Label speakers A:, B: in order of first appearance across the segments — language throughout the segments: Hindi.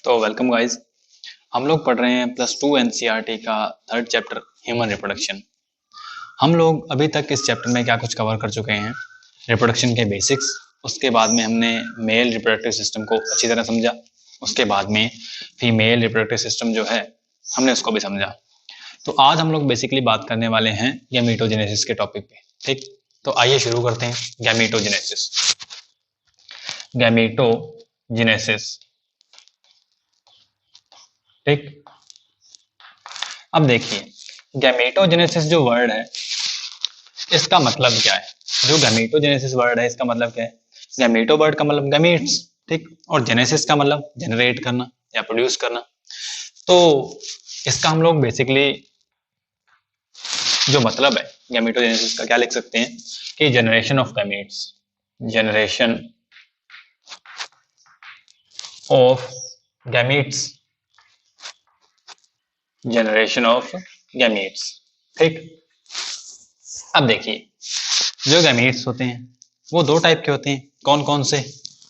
A: तो वेलकम गाइस। हम लोग पढ़ रहे हैं +2 एनसीईआरटी का थर्ड चैप्टर ह्यूमन रिप्रोडक्शन। हम लोग अभी तक इस चैप्टर में क्या कुछ कवर कर चुके हैं, रिप्रोडक्शन के बेसिक्स। उसके बाद में हमने मेल रिप्रोडक्टिव सिस्टम को अच्छी तरह समझा। उसके बाद में फीमेल रिप्रोडक्टिव सिस्टम जो है हमने उसको भी समझा। तो आज हम लोग बेसिकली बात करने वाले हैं गैमीटोजेनेसिस के टॉपिक पे। ठीक, तो आइए शुरू करते हैं। गैमीटोजेनेसिस। गैमीटोजेनेसिस, ठीक। अब देखिए, गैमेटोजेनेसिस जो वर्ड है इसका मतलब क्या है। जो गैमेटोजेनेसिस वर्ड है इसका मतलब क्या है। गैमेटो वर्ड का मतलब गैमीट्स, ठीक, और जेनेसिस का मतलब जनरेट करना या प्रोड्यूस करना। तो इसका हम लोग बेसिकली जो मतलब है गैमेटोजेनेसिस का क्या लिख सकते हैं कि generation of gametes, generation of gametes, generation of gametes, ठीक। अब देखिए, जो गैमीट्स होते हैं वो दो टाइप के होते हैं। कौन कौन से?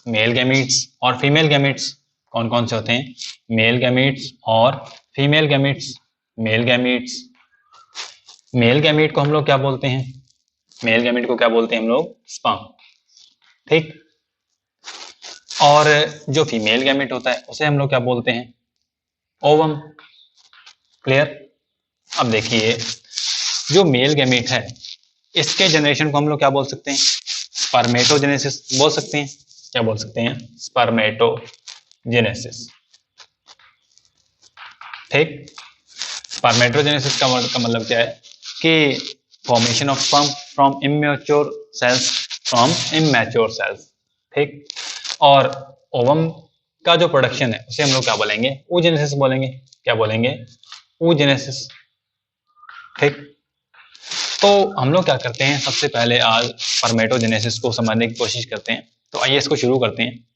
A: मेल गैमीट्स और फीमेल गैमीट्स। कौन कौन से होते हैं? मेल गैमीट्स और female gametes. Male gametes, male gamete को हम लोग क्या बोलते हैं? मेल गैमीट को क्या बोलते हैं हम लोग? स्पर्म, ठीक। और जो फीमेल गैमीट होता है उसे हम लोग क्या बोलते हैं? ओवम। क्लियर? अब देखिए, जो मेल गैमीट है इसके जनरेशन को हम लोग क्या बोल सकते हैं? स्पर्मेटोजेनेसिस बोल सकते हैं। क्या बोल सकते हैं? स्पर्मेटोजेनेसिस, ठीक। स्पर्मेटोजेनेसिस का मतलब क्या है कि formation of sperm from immature cells, from immature cells, ठीक। और ओवम का जो प्रोडक्शन है उसे हम लोग क्या बोलेंगे? oogenesis बोलेंगे। क्या बोलेंगे? oogenesis, ठीक। तो हम लोग क्या करते हैं, सबसे पहले आज स्पर्मेटोजेनेसिस को समझने की कोशिश करते हैं। तो आइए इसको शुरू करते हैं।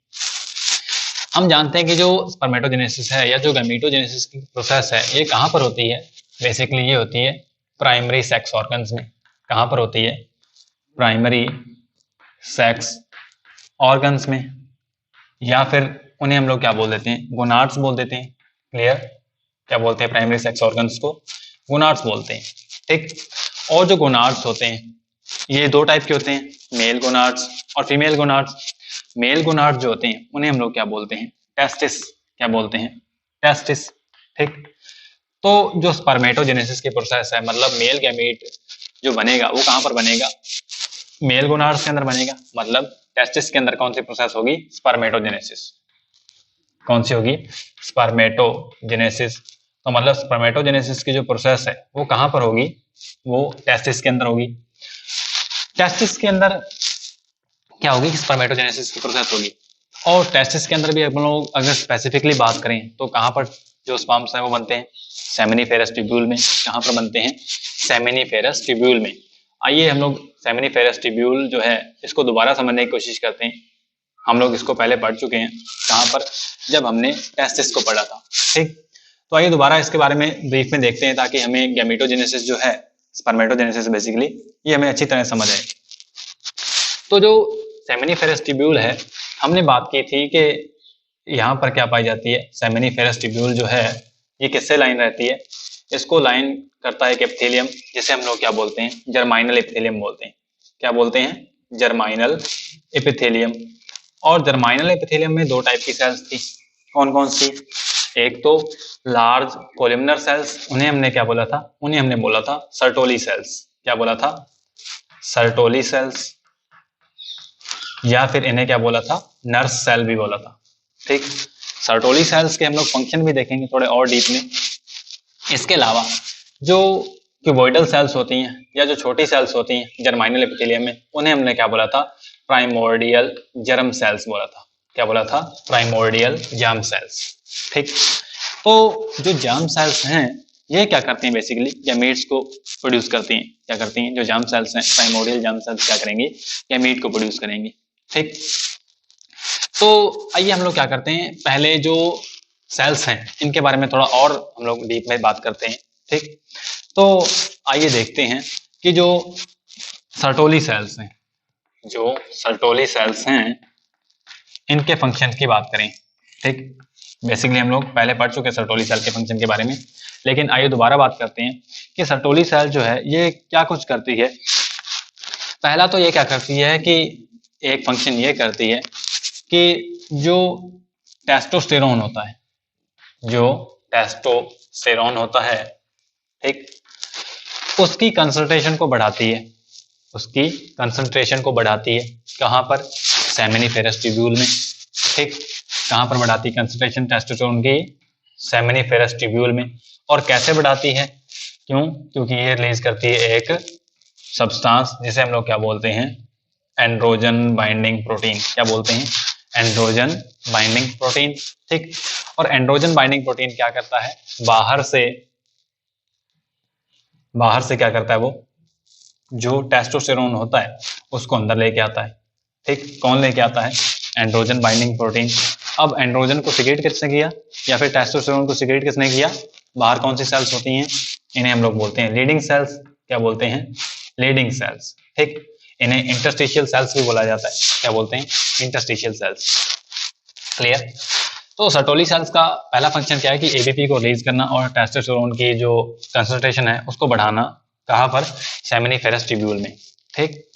A: हम जानते हैं कि जो स्पर्मेटोजेनेसिस है या जो गैमीटोजेनेसिस की प्रोसेस है ये कहाँ पर होती है? बेसिकली ये होती है प्राइमरी सेक्स ऑर्गन्स में। कहाँ पर होती है? प्राइमरी सेक्स ऑर्गन्स में, या फिर उन्हें हम लोग क्या बोल देते हैं? गोनाड्स बोल देते हैं। क्लियर? क्या बोलते हैं प्राइमरी सेक्स ऑर्गन्स को? गोनाड्स बोलते हैं, ठीक। और जो गोनाड्स होते हैं ये दो टाइप के होते हैं, मेल गोनाड्स और फीमेल गोनाड्स। मेल गोनाड्स जो होते हैं उन्हें हम लोग क्या बोलते हैं? टेस्टिस। क्या बोलते हैं? टेस्टिस, ठीक। तो जो स्पर्मेटोजेनेसिस की प्रोसेस है, मतलब मेल गैमीट जो बनेगा वो कहां पर बनेगा? मेल गोनाड्स के अंदर बनेगा। मतलब टेस्टिस के अंदर कौन सी प्रोसेस होगी? स्पर्मेटोजेनेसिस। कौन सी होगी? स्पर्मेटोजेनेसिस। तो मतलब स्पर्मेटोजेनेसिस की जो प्रोसेस है वो कहां पर होगी? वो टेस्टिस के अंदर होगी। टेस्टिस के अंदर क्या होगी? स्पर्मेटोजेनेसिस की प्रोसेस होगी। और टेस्टिस के अंदर भी हम लोग अगर स्पेसिफिकली बात करें तो कहां पर जो स्पर्म्स हैं वो बनते हैं? सेमिनिफेरस ट्यूब्यूल में। कहां पर बनते हैं? सेमिनिफेरस ट्यूब्यूल में। आइए हम लोग सेमिनिफेरस ट्यूब्यूल जो है इसको दोबारा समझने की कोशिश करते हैं। हम लोग इसको पहले पढ़ चुके हैं। कहां पर? जब हमने टेस्टिस को पढ़ा था, ठीक। तो आइए दोबारा इसके बारे में ब्रीफ में देखते हैं ताकि हमें गैमीटोजेनेसिस जो है, स्पर्मेटोजेनेसिस बेसिकली, ये हमें अच्छी तरह समझ आए। तो जो सेमिनिफेरस ट्यूब्यूल है, हमने बात की थी कि यहाँ पर क्या पाई जाती है? सेमिनिफेरस ट्यूब्यूल जो है ये किससे लाइन रहती है? इसको लाइन करता है एक एपिथेलियम, जिसे हम लोग क्या बोलते हैं? जर्माइनल एपिथेलियम बोलते हैं। क्या बोलते हैं? जर्माइनल एपिथेलियम। और जर्माइनल एपिथेलियम में दो टाइप की सेल्स थी। कौन कौन सी? एक तो लार्ज कोलिमनर सेल्स, उन्हें हमने क्या बोला था? उन्हें हमने बोला था सर्टोली सेल्स। क्या बोला था? Sertoli cells. या फिर इन्हें क्या बोला था? नर्स सेल भी बोला था, ठीक। सर्टोली सेल्स के हम लोग फंक्शन भी देखेंगे थोड़े और डीप में। इसके अलावा जो क्यूबॉइडल सेल्स होती हैं या जो छोटी सेल्स होती हैं जर्माइनल एपिथेलियम में, उन्हें हमने क्या बोला था? प्राइमोर्डियल जर्म सेल्स बोला था। क्या बोला था? प्राइमोर्डियल जर्म सेल्स, ठीक। तो जो जर्म सेल्स हैं ये क्या करती हैं? बेसिकली गैमीट्स को प्रोड्यूस करती हैं। क्या करती हैं? जो जर्म सेल्स हैं, प्राइमोर्डियल जर्म सेल्स क्या करेंगे? गैमीट को प्रोड्यूस करेंगे, ठीक। तो आइए हम लोग क्या करते हैं, पहले जो सेल्स हैं इनके बारे में थोड़ा और हम लोग डीप में बात करते हैं, ठीक। तो आइए देखते हैं कि जो सर्टोली सेल्स हैं, जो सर्टोली सेल्स हैं इनके फंक्शन की बात करें, ठीक। बेसिकली हम लोग पहले पढ़ चुके हैं सर्टोली सेल के फंक्शन के बारे में, लेकिन आइए दोबारा बात करते हैं कि सर्टोली सेल जो है ये क्या कुछ करती है। पहला तो ये क्या करती है कि एक फंक्शन ये करती है कि जो टेस्टोस्टेरोन होता है, जो टेस्टोस्टेरोन होता है, ठीक, उसकी कंसंट्रेशन को बढ़ाती है, उसकी कंसंट्रेशन को बढ़ाती है। कहाँ पर? सेमिनिफेरस ट्यूब्यूल में, ठीक। कहाँ पर बढ़ाती है कंसंट्रेशन टेस्टोस्टेरोन की? सेमिनिफेरस ट्यूब्यूल में। और कैसे बढ़ाती है? क्यों? क्योंकि ये रिलीज करती है एक सब्सटेंस जिसे हम लोग क्या बोलते हैं? Androgen binding protein. क्या बोलते हैं? एंड्रोजन बाइंडिंग प्रोटीन, ठीक। और एंड्रोजन बाइंडिंग प्रोटीन क्या करता है? बाहर से क्या करता है? वो जो टेस्टोस्टेरोन होता है उसको अंदर लेके आता है, ठीक। कौन लेके आता है? Androgen binding protein. अब एंड्रोजन को सिक्रेट किसने किया, या फिर टेस्टोस्टेरोन को सिक्रेट किसने किया? बाहर कौन सी सेल्स होती हैं? इन्हें हम लोग बोलते हैं लीडिंग सेल्स। क्या बोलते हैं? लीडिंग सेल्स, ठीक। इन्हें इंटरस्टिशियल सेल्स भी बोला जाता है। क्या बोलते हैं? Interstitial cells. क्लियर? तो सर्टोली सेल्स का पहला फंक्शन क्या है कि एबीपी को रिलीज करना और टेस्टोस्टेरोन की जो कंसंट्रेशन है उसको बढ़ाना। कहाँ पर? सेमिनिफेरस ट्यूब्यूल में, ठीक।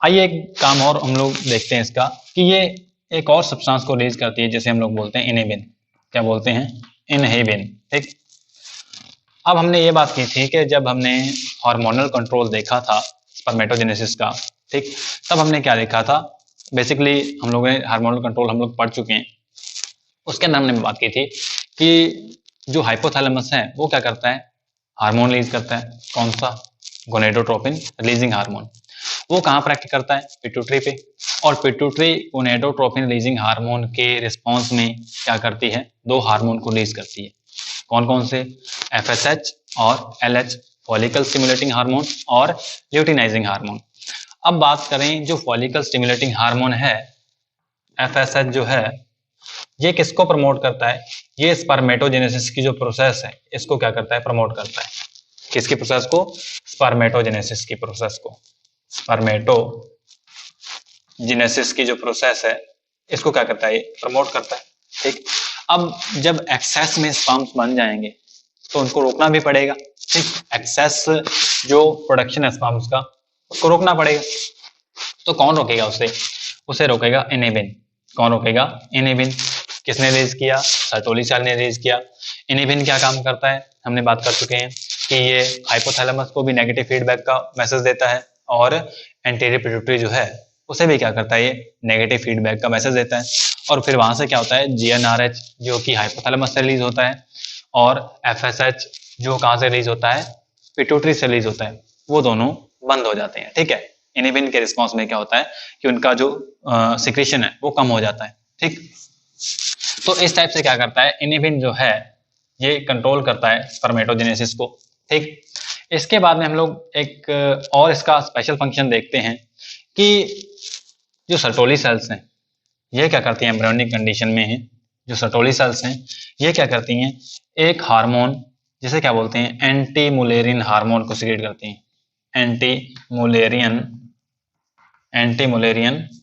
A: आइए एक काम और हम लोग देखते हैं इसका कि ये एक और सब्सटेंस को रिलीज करती है जिसे हम लोग बोलते हैं इनहिबिन। क्या बोलते हैं? इनहिबिन, ठीक। अब हमने ये बात की थी कि जब हमने हार्मोनल कंट्रोल देखा था स्पर्मेटोजेनेसिस का, ठीक, तब हमने क्या देखा था? बेसिकली हम लोगों ने हार्मोनल कंट्रोल हम लोग पढ़ चुके हैं। उसके अंदर हमने बात की थी कि जो हाइपोथैलेमस है वो क्या करता है? हार्मोन रिलीज करता है। कौन सा? Gonadotropin releasing hormone. वो कहाँ पर एक्ट करता है? पिट्यूटरी पे। और पिट्यूटरी गोनेडोट्रोपिन रिलीजिंग हार्मोन के रिस्पॉन्स में क्या करती है? दो हार्मोन को रिलीज करती है। कौन कौन से? एफएसएच और एलएच, फॉलिकल स्टिमुलेटिंग हार्मोन और ल्यूटिनाइजिंग हार्मोन। अब बात करें जो फॉलिकल स्टिमुलेटिंग हार्मोन है, एफएसएच जो है, ये किसको प्रमोट करता है? ये स्पर्मेटोजेनेसिस की जो प्रोसेस है इसको क्या करता है? प्रमोट करता है। किसकी प्रोसेस को? स्पर्मेटोजेनेसिस की प्रोसेस को। स्पर्मेटोजेनेसिस की जो प्रोसेस है इसको क्या करता है? प्रमोट करता है, ठीक। अब जब एक्सेस में स्पर्म्स बन जाएंगे तो उनको रोकना भी पड़ेगा, ठीक। एक्सेस जो प्रोडक्शन है स्पर्म्स का उसको रोकना पड़ेगा। तो कौन रोकेगा उसे? उसे रोकेगा इनहिबिन। कौन रोकेगा? इनहिबिन। किसने रिलीज किया? सर्टोली सेल ने रिलीज किया। इनहिबिन क्या काम करता है? हमने बात कर चुके हैं कि ये हाइपोथैलेमस को भी नेगेटिव फीडबैक का मैसेज देता है और एंटीरियर पिट्यूटरी जो है उसे भी क्या करता है? ये नेगेटिव फीडबैक का मैसेज देता है। और फिर वहां से क्या होता है? जीएनआरएच जो कि हाइपोथैलेमस से रिलीज होता है और एफएसएच जो कहां से रिलीज होता है? पिट्यूटरी से रिलीज होता है। वो दोनों बंद हो जाते हैं, ठीक है। इनहिबिन के रिस्पॉन्स में क्या होता है कि उनका जो सिक्रेशन है वो कम हो जाता है, ठीक। तो इस टाइप से क्या करता है? इनहिबिन जो है ये कंट्रोल करता है स्पर्मेटोजेनेसिस को, ठीक। इसके बाद में हम लोग एक और इसका स्पेशल फंक्शन देखते हैं कि जो सर्टोली सेल्स हैं ये क्या करती हैं? एम्ब्रियोनिक कंडीशन में है जो सर्टोली सेल्स हैं ये क्या करती हैं? एक हार्मोन जिसे क्या बोलते हैं? एंटी मुलेरियन हार्मोन को सिक्रेट करती हैं। एंटी मुलेरियन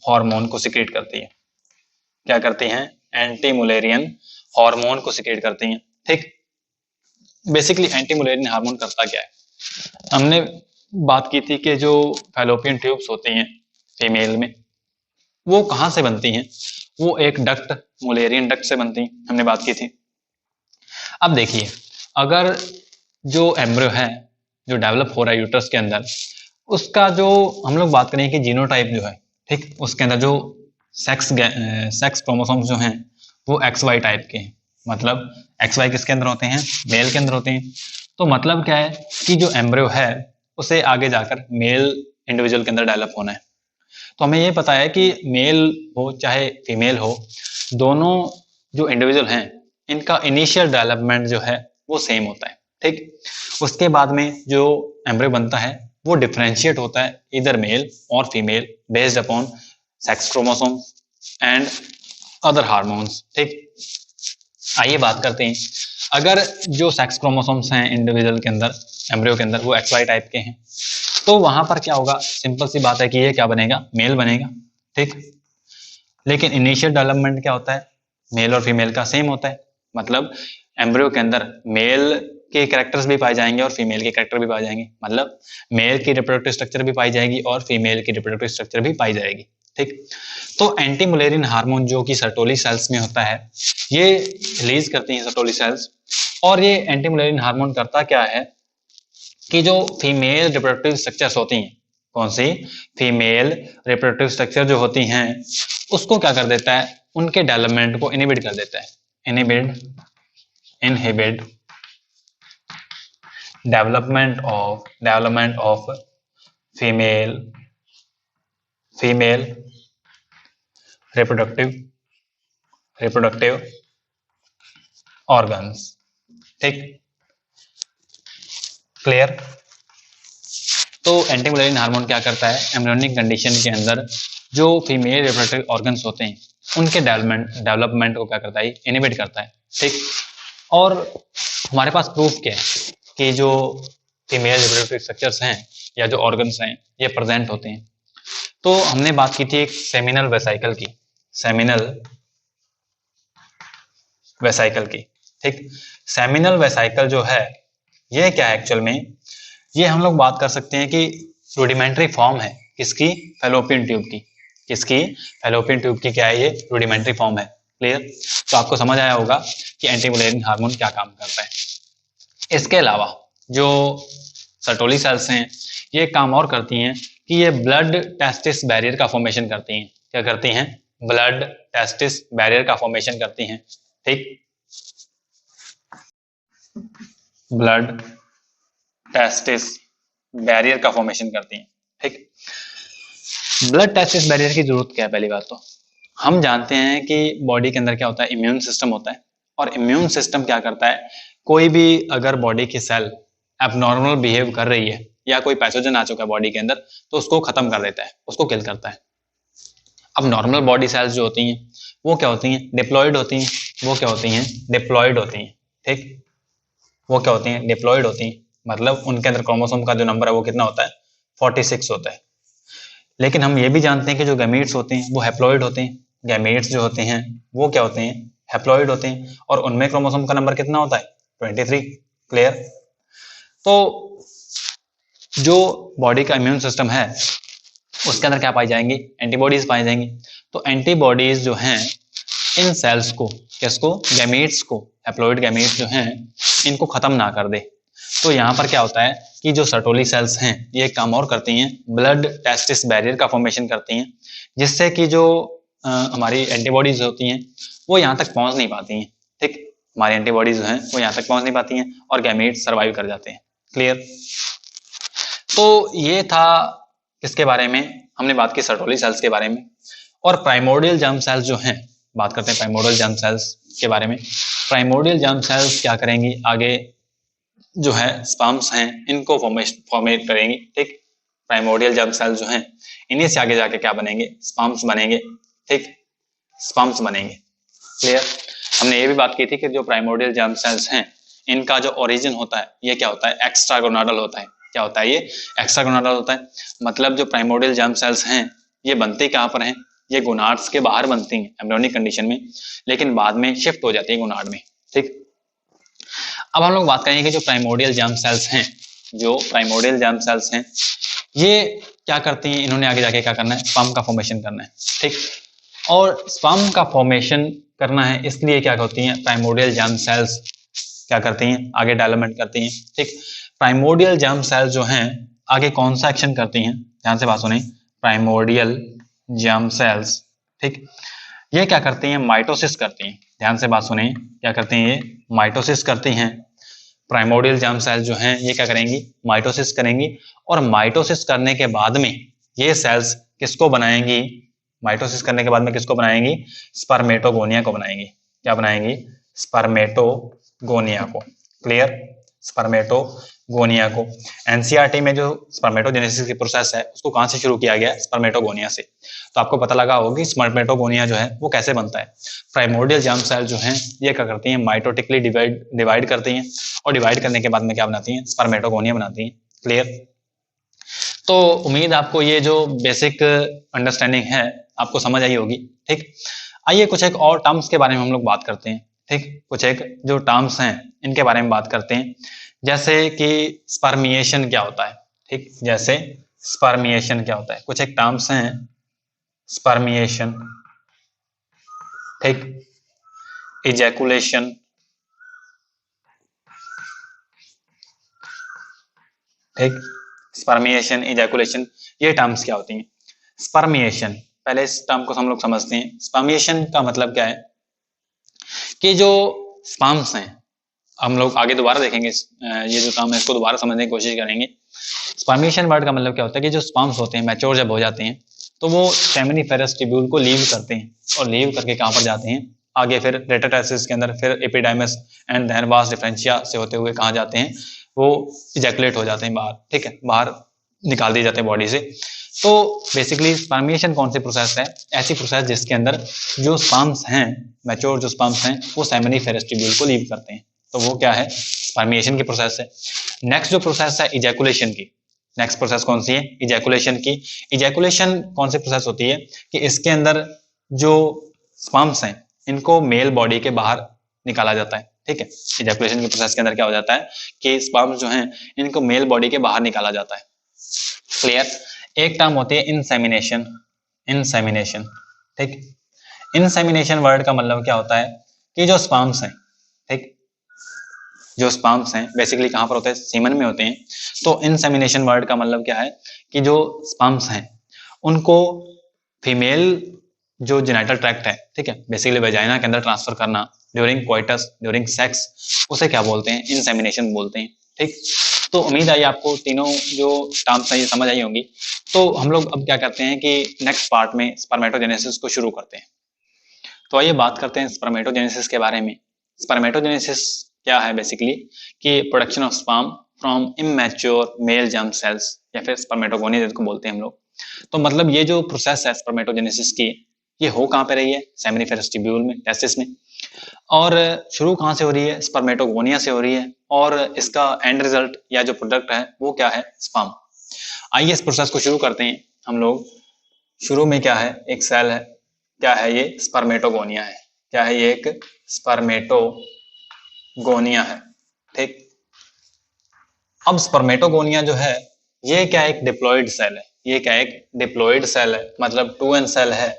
A: हार्मोन को सिक्रेट करती है। क्या करती हैं? एंटी मुलेरियन हार्मोन को सिक्रेट करती हैं, ठीक। बेसिकली एंटी मुलेरियन हार्मोन करता क्या है? हमने बात की थी कि जो फैलोपियन ट्यूब्स होती हैं फीमेल में वो कहाँ से बनती हैं? वो एक डक्ट, मुलेरियन डक्ट से बनती हैं, हमने बात की थी। अब देखिए, अगर जो एम्ब्रियो है जो डेवलप हो रहा है यूट्रस के अंदर, उसका जो हम लोग बात करें कि जीनोटाइप जो है, ठीक, उसके अंदर जो सेक्स क्रोमोसोम्स जो हैं वो XY टाइप के हैं। मतलब XY किसके अंदर होते हैं? मेल के अंदर होते हैं। तो मतलब क्या है कि जो एम्ब्रियो है उसे आगे जाकर मेल इंडिविजुअल के अंदर डेवलप होना है। तो हमें ये पता है कि मेल हो चाहे फीमेल हो, दोनों जो इंडिविजुअल हैं इनका इनिशियल डेवलपमेंट जो है वो सेम होता है, ठीक। उसके बाद में जो एम्ब्रियो बनता है वो डिफरेंशिएट होता है इधर मेल और female based upon sex chromosome and other hormones, ठीक। आइए बात करते हैं, अगर जो सेक्स क्रोमोसोम्स हैं इंडिविजुअल के अंदर, एम्ब्रियो के अंदर, वो XY टाइप के हैं तो वहां पर क्या होगा? सिंपल सी बात है कि ये क्या बनेगा? मेल बनेगा, ठीक। लेकिन इनिशियल डेवलपमेंट क्या होता है? मेल और फीमेल का सेम होता है। मतलब एम्ब्रियो के अंदर मेल के कैरेक्टर्स भी पाए जाएंगे और फीमेल के कैरेक्टर भी पाए जाएंगे, मतलब मेल की रिप्रोडक्टिव स्ट्रक्चर भी पाई जाएगी और फीमेल की रिप्रोडक्टिव स्ट्रक्चर भी पाई जाएगी। ठीक, तो एंटी मुलेरिन हार्मोन जो कि सर्टोली सेल्स में होता है, ये रिलीज करती हैं सर्टोली सेल्स। और ये एंटी मुलेरिन हार्मोन करता क्या है कि जो फीमेल रिप्रोडक्टिव स्ट्रक्चर्स होती हैं, कौन सी फीमेल रिप्रोडक्टिव स्ट्रक्चर जो होती हैं, उसको क्या कर देता है, उनके डेवलपमेंट को इनहिबिट कर देता है। Inhibit development of female reproductive organs. ठीक, क्लियर। तो एंटी मुलेरिन हार्मोन क्या करता है, एम्ब्रियोनिक कंडीशन के अंदर जो फीमेल रिप्रोडक्टिव ऑर्गन्स होते हैं उनके डेवलपमेंट को क्या करता है, इनहिबिट करता है। ठीक, और हमारे पास प्रूफ क्या है कि जो फीमेल रिप्रोडक्टिव स्ट्रक्चर्स हैं या जो ऑर्गन्स हैं ये प्रेजेंट होते हैं। तो हमने बात की थी एक सेमिनल वेसाइकल की, ठीक, सेमिनल वेसाइकल जो है ये क्या है एक्चुअल में, ये हम लोग बात कर सकते हैं कि रूडिमेंट्री फॉर्म है किसकी, फैलोपियन ट्यूब की। किसकी, फैलोपियन ट्यूब की क्या है, ये रूडिमेंट्री फॉर्म है। क्लियर, तो आपको समझ आया होगा कि एंटी मुलेरिन हार्मोन क्या काम करता है। इसके अलावा जो सर्टोली सेल्स हैं ये काम और करती हैं कि ये ब्लड टेस्टिस बैरियर का फॉर्मेशन करती हैं। क्या करती हैं, ब्लड टेस्टिस बैरियर का फॉर्मेशन करती हैं। ठीक, ब्लड टेस्टिस बैरियर का फॉर्मेशन करती हैं। ठीक, ब्लड टेस्टिस बैरियर की जरूरत क्या है, पहली बात तो हम जानते हैं कि बॉडी के अंदर क्या होता है, इम्यून सिस्टम होता है। और इम्यून सिस्टम क्या करता है, कोई भी अगर बॉडी की सेल एबनॉर्मल बिहेव कर रही है या कोई पैथोजन आ चुका है बॉडी के अंदर तो उसको खत्म कर देता है, उसको किल करता है। अब नॉर्मल बॉडी सेल्स जो होती हैं वो क्या होती हैं, डिप्लॉयड होती हैं। वो क्या होती हैं, डिप्लॉयड होती हैं। ठीक, वो क्या होती हैं, डिप्लॉयड होती हैं, मतलब उनके अंदर क्रोमोसोम का जो नंबर है वो कितना होता है, 46 होता है। लेकिन हम ये भी जानते हैं कि जो गैमीट्स होते हैं वो हैप्लॉइड होते हैं। गैमीट्स जो होते हैं वो क्या होते हैं, हैप्लॉइड होते हैं, और उनमें क्रोमोसोम का नंबर कितना होता है, 23। क्लियर, तो जो बॉडी का इम्यून सिस्टम है उसके अंदर क्या पाई जाएंगी, एंटीबॉडीज पाई जाएंगी। तो एंटीबॉडीज जो हैं इन सेल्स को, किसको, गैमीट्स को, हैप्लॉइड गैमीट्स जो हैं इनको खत्म ना कर दे। तो यहाँ पर क्या होता है कि जो सर्टोली सेल्स हैं ये काम और करती हैं, ब्लड टेस्टिस बैरियर का फॉर्मेशन करती हैं, जिससे कि जो हमारी एंटीबॉडीज होती हैं वो यहाँ तक पहुंच नहीं पाती हैं। ठीक, हमारी एंटीबॉडीज जो हैं वो यहाँ तक पहुंच नहीं पाती हैं और गैमीट्स सर्वाइव कर जाते हैं। क्लियर, तो ये था किसके बारे में, हमने बात की सर्टोली सेल्स के बारे में। और प्राइमोर्डियल जर्म सेल्स जो हैं, बात करते हैं प्राइमोर्डियल जर्म सेल्स के बारे में। प्राइमोर्डियल जर्म सेल्स क्या करेंगी, आगे जो है स्पर्म्स हैं इनको फॉर्मेट करेंगी। ठीक, प्राइमोर्डियल जर्म सेल्स जो हैं इन्हीं से आगे जाके क्या बनेंगे, स्पर्म्स बनेंगे। ठीक, स्पर्म्स बनेंगे। क्लियर, हमने ये भी बात की थी कि जो प्राइमोर्डियल जर्म सेल्स हैं इनका जो ओरिजिन होता है ये क्या होता है, एक्स्ट्रागोनाडल होता है। क्या होता है, ये एक्स्ट्रागोनाडल होता है। मतलब जो प्राइमोर्डियल जर्म सेल्स हैं ये बनती कहाँ पर हैं, ये गोनाड्स के बाहर बनती हैं एम्ब्रियोनिक कंडीशन में, लेकिन बाद में शिफ्ट हो जाती है गोनाड में। ठीक, अब हम लोग बात करेंगे कि जो प्राइमोर्डियल जर्म सेल्स हैं, जो प्राइमोर्डियल जर्म सेल्स हैं ये क्या करती हैं, इन्होंने आगे जाके क्या करना है, स्पर्म का फॉर्मेशन करना है। ठीक, और स्पर्म का फॉर्मेशन करना है इसलिए क्या होती हैं, प्राइमोर्डियल जर्म सेल्स क्या करती हैं, आगे डेवलपमेंट करती हैं। ठीक, प्राइमोर्डियल जर्म सेल्स जो हैं आगे कौन सा एक्शन करती हैं, ध्यान से बात सुनिए, प्राइमोर्डियल जर्म सेल्स, ठीक, ये क्या करती हैं, माइटोसिस करती हैं। ध्यान से बात सुनिए, क्या करती हैं, ये माइटोसिस करती हैं। प्राइमोर्डियल जर्म सेल्स जो हैं ये क्या करेंगी, माइटोसिस करेंगी, और माइटोसिस करने के बाद में ये सेल्स किसको बनाएंगी, माइटोसिस करने के बाद में किसको बनाएंगी, स्पर्मेटोगोनिया को बनाएंगी। क्या बनाएंगी, स्पर्मेटोगोनिया को। क्लियर, स्पर्मेटोगोनिया को। एनसीईआरटी में जो स्पर्मेटोजेनेसिस की प्रोसेस है उसको कहां से शुरू किया गया, स्पर्मेटोगोनिया से। तो आपको पता लगा होगा कि स्पर्मेटोगोनिया जो है वो कैसे बनता है। प्राइमोर्डियल जर्म सेल जो हैं ये क्या करती हैं, माइटोटिकली डिवाइड करती हैं, और डिवाइड करने के बाद में क्या बनाती हैं, स्पर्मेटोगोनिया बनाती हैं। क्लियर, तो उम्मीद आपको ये जो बेसिक अंडरस्टैंडिंग है आपको समझ आई होगी। ठीक, आइए कुछ एक और टर्म्स के बारे में हम लोग बात करते हैं। ठीक, कुछ एक जो टर्म्स हैं इनके बारे में बात करते हैं, जैसे कि स्पर्मिएशन क्या होता है। ठीक, जैसे स्पर्मिएशन क्या होता है, कुछ एक टर्म्स हैं, स्पर्मिएशन, ठीक, इजैकुलेशन, ठीक, स्पर्मिएशन, इजैकुलेशन, ये टर्म्स क्या होती हैं। स्पर्मिएशन, पहले इस टर्म को हम लोग समझते हैं। स्पर्मिएशन का मतलब क्या है कि जो स्पर्म्स हैं, हम लोग आगे दोबारा देखेंगे, ये जो टर्म है इसको दोबारा समझने की कोशिश करेंगे। स्पर्मिएशन वर्ड का मतलब क्या होता है कि जो स्पर्म्स होते हैं मैच्योर जब हो जाते हैं तो वो सेमिनिफेरस ट्यूब्यूल को लीव करते हैं, और लीव करके कहाँ पर जाते हैं, आगे फिर रेटाटाइसिस के अंदर, फिर एपिडाइमस एंड देन वास डिफरेंशिया से होते हुए कहाँ जाते हैं, वो इजैकुलेट हो जाते हैं बाहर। ठीक है, बाहर निकाल दिए जाते हैं बॉडी से। तो बेसिकली स्पर्मिएशन कौन सी प्रोसेस है, ऐसी प्रोसेस जिसके अंदर जो स्पर्म्स हैं, मैच्योर जो स्पर्म्स हैं, वो सेमिनिफेरस ट्यूब्यूल को लीव करते हैं, तो वो क्या है, स्पर्मिएशन की प्रोसेस है। नेक्स्ट जो प्रोसेस है इजैकुलेशन की, नेक्स्ट प्रोसेस कौन सी है, इजैकुलेशन की। इजैकुलेशन कौन सी प्रोसेस होती है कि इसके अंदर जो स्पर्म्स हैं इनको मेल बॉडी के बाहर निकाला जाता है। ठीक है, इजैकुलेशन की प्रोसेस के अंदर क्या हो जाता है कि स्पर्म्स जो हैं इनको मेल बॉडी के बाहर निकाला जाता है। क्लियर। एक टर्म होती है इंसेमिनेशन, इंसेमिनेशन, ठीक, इंसेमिनेशन वर्ड का मतलब क्या होता है कि जो स्पर्म्स हैं, ठीक, जो स्पर्म्स हैं बेसिकली कहाँ पर होते हैं, सीमन में होते हैं। तो इंसेमिनेशन वर्ड का मतलब क्या है कि जो स्पर्म्स हैं उनको फीमेल जो जेनिटल ट्रैक्ट है, ठीक है, बेसिकली वेजाइना के अंदर ट्रांसफर करना ड्यूरिंग क्वाइटस, ड्यूरिंग सेक्स, उसे क्या बोलते हैं, इंसेमिनेशन बोलते हैं। ठीक, तो उम्मीद आई आपको तीनों जो टर्म्स हैं ये समझ आई होंगी। तो हम लोग अब क्या करते हैं कि नेक्स्ट पार्ट में स्पर्मेटोजेनेसिस को शुरू करते हैं। तो आइए बात करते हैं स्पर्मेटोजेनेसिस के बारे में। स्पर्मेटोजेनेसिस क्या है बेसिकली कि production of sperm from immature male germ cells, या फिर स्पर्मेटोगोनिया जिसको बोलते हैं हम लोग। तो मतलब ये जो प्रोसेस है स्पर्मेटोजेनेसिस की, ये हो कहाँ पे रही है, सेमिनिफेरस ट्यूब्यूल में, टेस्टिस में। और शुरू कहाँ से हो रही है, स्पर्मेटोगोनिया से हो रही है, और इसका एंड रिजल्ट या जो प्रोडक्ट है वो क्या है, स्पर्म। आइए इस प्रोसेस को शुरू करते हैं हम लोग। शुरू में क्या है, एक सेल है, क्या है ये, स्पर्मेटोगोनिया है। क्या है ये, एक स्पर्मेटोगोनिया है। ठीक, अब स्पर्मेटोगोनिया जो है ये क्या है, एक डिप्लॉइड सेल है। ये क्या है, एक डिप्लॉइड सेल है, मतलब 2n सेल है।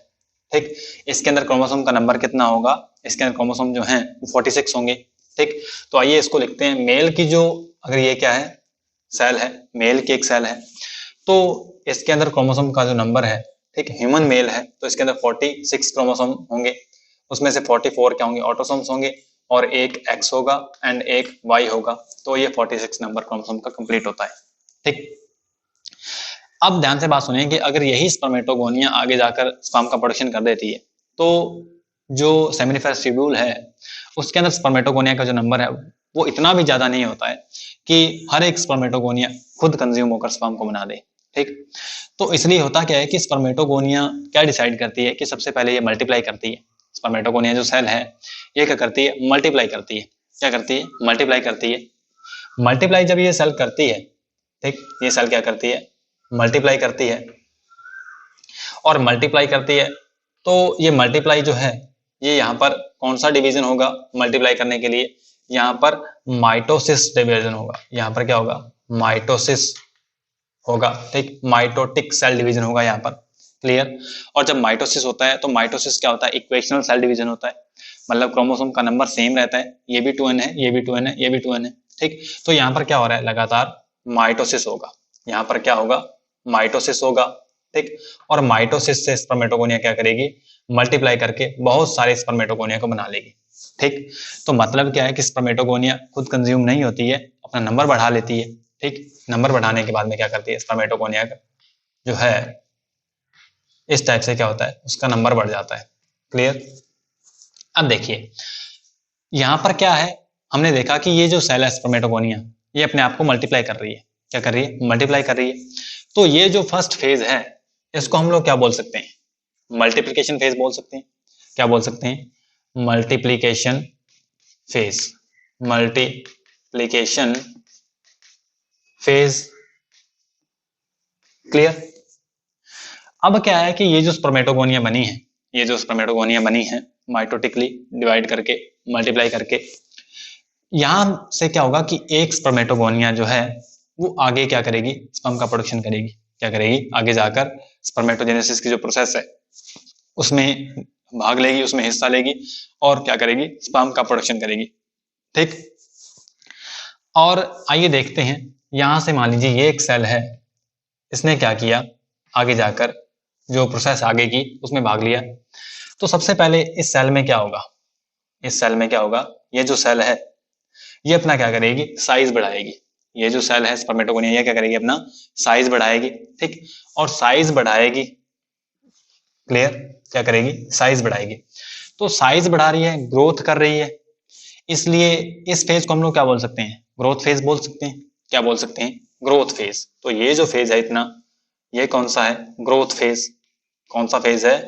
A: ठीक, इसके अंदर क्रोमोसोम का नंबर कितना होगा, इसके अंदर क्रोमोसोम जो है 46 होंगे। ठीक, तो आइए इसको लिखते हैं। मेल की जो, अगर ये क्या है, सेल है, मेल की एक सेल है, तो इसके अंदर क्रोमोसोम का जो नंबर है, ठीक, ह्यूमन मेल है तो इसके अंदर 46 क्रोमोसोम होंगे। उसमें से 44 क्या होंगे, ऑटोसोम्स होंगे, और एक एक्स होगा एंड एक वाई होगा। तो ये 46 नंबर क्रोमोसोम का कंप्लीट होता है। ठीक, अब ध्यान से बात सुनिए कि अगर यही स्पर्मेटोगोनिया आगे जाकर स्पर्म का प्रोडक्शन कर देती है, तो जो सेमिनिफेरस ट्यूब्यूल है उसके अंदर स्पर्मेटोगोनिया का जो नंबर है वो इतना भी ज्यादा नहीं होता है कि हर एक स्पर्मेटोगोनिया खुद कंज्यूम होकर स्पर्म को बना दे। ठीक, तो इसलिए होता क्या है कि स्पर्मेटोगोनिया क्या डिसाइड करती है कि सबसे पहले ये मल्टीप्लाई करती है। स्पर्मेटोगोनिया जो सेल है ये क्या करती है, मल्टीप्लाई करती है। क्या करती है, मल्टीप्लाई करती है। मल्टीप्लाई जब ये सेल करती है, ठीक, ये सेल क्या करती है, मल्टीप्लाई करती है। और मल्टीप्लाई करती है तो ये मल्टीप्लाई जो है ये यहाँ पर कौन सा डिवीजन होगा मल्टीप्लाई करने के लिए, यहाँ पर माइटोसिस डिवीजन होगा। यहाँ पर क्या होगा, माइटोसिस होगा। ठीक, माइटोटिक सेल डिवीजन होगा यहाँ पर। क्लियर। और जब माइटोसिस होता है तो माइटोसिस क्या होता है, इक्वेशनल सेल डिवीजन होता है, मतलब क्रोमोसोम का नंबर सेम रहता है, ये भी 2n है, ये भी 2n है, ये भी 2n है। ठीक, तो यहाँ पर क्या हो रहा है, लगातार माइटोसिस होगा। यहाँ पर क्या होगा, माइटोसिस होगा। ठीक, और माइटोसिस से स्पर्मेटोगोनिया क्या करेगी, मल्टीप्लाई करके बहुत सारे स्पर्मेटोगोनिया को बना लेगी। ठीक, तो मतलब क्या है कि स्पर्मेटोगोनिया खुद कंज्यूम नहीं होती है, अपना नंबर बढ़ा लेती है। ठीक, नंबर बढ़ाने के बाद में क्या करती है, स्पर्मेटोगोनिया जो है इस टाइप से क्या होता है, उसका नंबर बढ़ जाता है। क्लियर। अब देखिए यहां पर क्या है, हमने देखा कि ये जो सेल है स्पर्मेटोगोनिया ये अपने आप को मल्टीप्लाई कर रही है। क्या कर रही है, मल्टीप्लाई कर रही है। तो ये जो फर्स्ट फेज है इसको हम लोग क्या बोल सकते हैं, मल्टीप्लिकेशन फेज बोल सकते हैं। क्या बोल सकते हैं, multiplication phase, multiplication phase. Clear. अब क्या है कि ये जो स्पर्मेटोगोनिया बनी है, ये जो स्पर्मेटोगोनिया बनी है माइटोटिकली डिवाइड करके, मल्टीप्लाई करके। यहां से क्या होगा कि एक स्पर्मेटोगोनिया जो है वो आगे क्या करेगी, स्पर्म का प्रोडक्शन करेगी। क्या करेगी, आगे जाकर स्पर्मेटोजेनेसिस की जो प्रोसेस है उसमें भाग लेगी, उसमें हिस्सा लेगी और क्या करेगी, स्पर्म का प्रोडक्शन करेगी। ठीक, और आइए देखते हैं, यहां से मान लीजिए ये एक सेल है, इसने क्या किया, आगे जाकर जो प्रोसेस आगे की उसमें भाग लिया। तो सबसे पहले इस सेल में क्या होगा, इस सेल में क्या होगा, ये जो सेल है ये अपना क्या करेगी, साइज बढ़ाएगी। ये जो सेल है स्पर्मेटोगोनिया, ये क्या करेगी, अपना साइज बढ़ाएगी। ठीक, और साइज बढ़ाएगी, क्लियर, क्या करेगी, साइज बढ़ाएगी। तो साइज बढ़ा रही है, ग्रोथ कर रही है, इसलिए इस फेज को हम लोग क्या बोल सकते हैं, ग्रोथ फेज बोल सकते हैं। क्या बोल सकते हैं, ग्रोथ फेज। तो ये जो फेज है इतना, ये कौन सा है, ग्रोथ फेज। कौन सा फेज है,